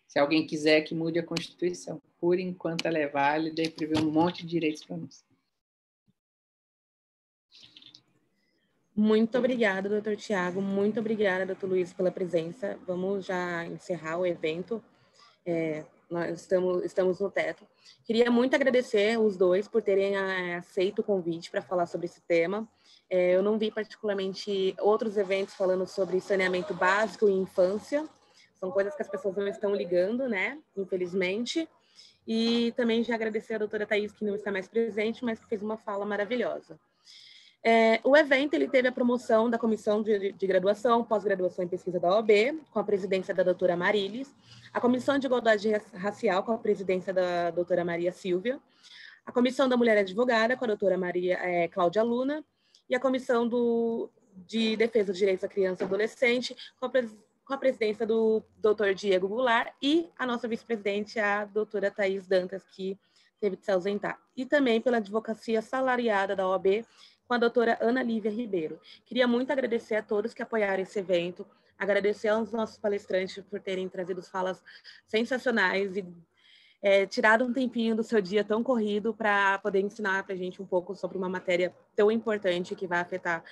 Se alguém quiser que mude a Constituição, por enquanto ela é válida e prevê um monte de direitos para nós. Muito obrigada, doutor Tiago. Muito obrigada, doutor Luiz, pela presença. Vamos já encerrar o evento. Nós estamos no teto. Queria muito agradecer os dois por terem aceito o convite para falar sobre esse tema. Eu não vi particularmente outros eventos falando sobre saneamento básico e infância. São coisas que as pessoas não estão ligando, né? Infelizmente. E também já agradecer a doutora Thaís, que não está mais presente, mas que fez uma fala maravilhosa. O evento ele teve a promoção da Comissão de Graduação, Pós-Graduação em Pesquisa da OAB, com a presidência da doutora Marilis, a Comissão de Igualdade Racial, com a presidência da doutora Maria Silvia, a Comissão da Mulher Advogada, com a doutora Cláudia Luna, e a Comissão de Defesa dos Direitos da Criança e Adolescente, com a presidência do doutor Diego Goulart e a nossa vice-presidente, a doutora Thaís Dantas, que teve que se ausentar. E também pela advocacia salariada da OAB, com a doutora Ana Lívia Ribeiro. Queria muito agradecer a todos que apoiaram esse evento, agradecer aos nossos palestrantes por terem trazido falas sensacionais e tirado um tempinho do seu dia tão corrido para poder ensinar para a gente um pouco sobre uma matéria tão importante que vai afetar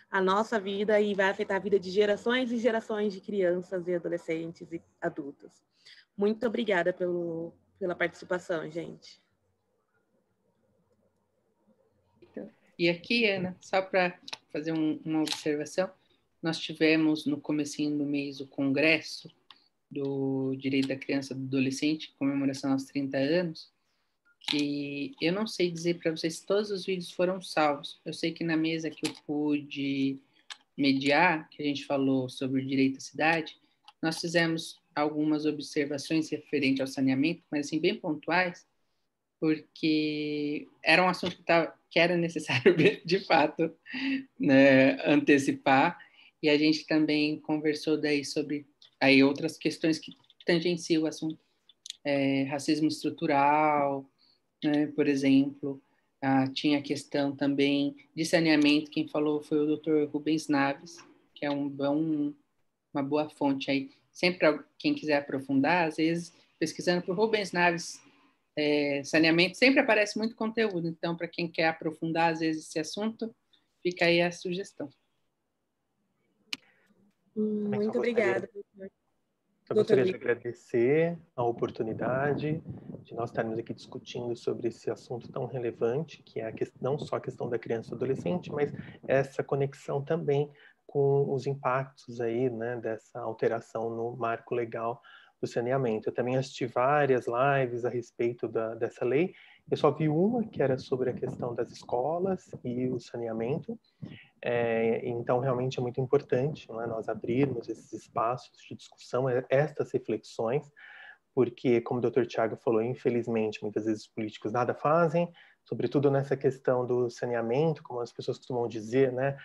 a nossa vida e vai afetar a vida de gerações e gerações de crianças e adolescentes e adultos. Muito obrigada pela participação, gente. E aqui, Ana, só para fazer uma observação, nós tivemos no comecinho do mês o Congresso do Direito da Criança e do Adolescente, comemoração aos 30 anos, e eu não sei dizer para vocês se todos os vídeos foram salvos. Eu sei que na mesa que eu pude mediar, que a gente falou sobre o direito à cidade, nós fizemos algumas observações referentes ao saneamento, mas assim, bem pontuais, porque era um assunto que era necessário, de fato, né, antecipar, e a gente também conversou daí sobre aí outras questões que tangenciam o assunto. Racismo estrutural, né, por exemplo, tinha a questão também de saneamento, quem falou foi o Dr. Rubens Naves, que é uma boa fonte aí. Sempre quem quiser aprofundar, às vezes, pesquisando por Rubens Naves, saneamento, sempre aparece muito conteúdo. Então, para quem quer aprofundar, às vezes, esse assunto, fica aí a sugestão. Muito obrigada. Eu gostaria de agradecer a oportunidade de nós estarmos aqui discutindo sobre esse assunto tão relevante, que é não só a questão da criança e do adolescente, mas essa conexão também com os impactos aí, né, dessa alteração no marco legal do saneamento. Eu também assisti várias lives a respeito dessa lei. Eu só vi uma que era sobre a questão das escolas e o saneamento. Então, realmente é muito importante, não é, nós abrirmos esses espaços de discussão, estas reflexões, porque, como o Dr. Tiago falou, infelizmente, muitas vezes os políticos nada fazem, sobretudo nessa questão do saneamento, como as pessoas costumam dizer, né?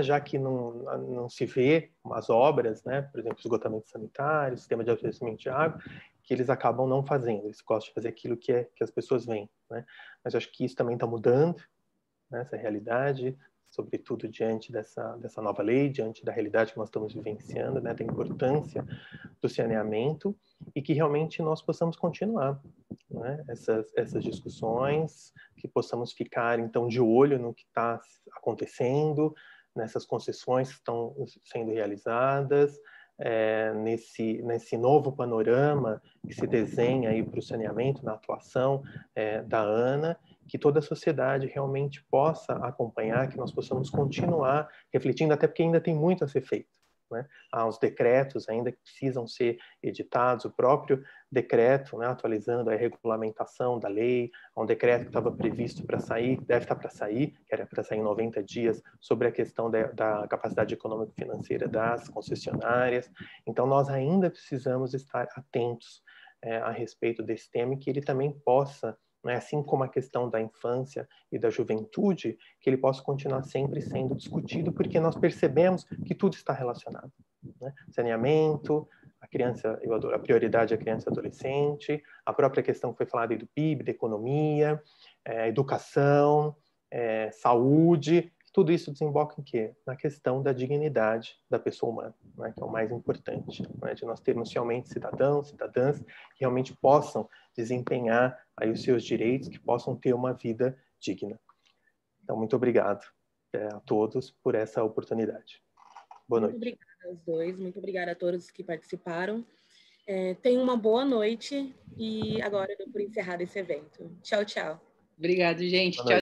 Já que não se vê as obras, né? Por exemplo, esgotamento sanitário, sistema de abastecimento de água, que eles acabam não fazendo, eles gostam de fazer aquilo que as pessoas veem, né? Mas eu acho que isso também está mudando, né, essa realidade, sobretudo diante dessa nova lei, diante da realidade que nós estamos vivenciando, né, da importância do saneamento, e que realmente nós possamos continuar, né, essas discussões, que possamos ficar, então, de olho no que está acontecendo, nessas concessões que estão sendo realizadas, nesse novo panorama que se desenha aí para o saneamento, na atuação da ANA, que toda a sociedade realmente possa acompanhar, que nós possamos continuar refletindo, até porque ainda tem muito a ser feito, né? Há os decretos ainda que precisam ser editados, o próprio decreto, né, atualizando a regulamentação da lei, há um decreto que estava previsto para sair, deve estar para sair, que era para sair em 90 dias, sobre a questão da capacidade econômico-financeira das concessionárias. Então, nós ainda precisamos estar atentos a respeito desse tema e que ele também possa, né, assim como a questão da infância e da juventude, que ele possa continuar sempre sendo discutido, porque nós percebemos que tudo está relacionado, né? Saneamento, a prioridade é a criança e adolescente, a própria questão que foi falada aí do PIB, da economia, educação, saúde, tudo isso desemboca em quê? Na questão da dignidade da pessoa humana, né, que é o mais importante, né, de nós termos realmente cidadãos, cidadãs que realmente possam desempenhar aí os seus direitos, que possam ter uma vida digna. Então, muito obrigado a todos por essa oportunidade. Boa noite. Muito obrigada aos dois, muito obrigada a todos que participaram. Tenham uma boa noite e agora eu dou por encerrado esse evento. Tchau, tchau. Obrigado, gente. Tchau.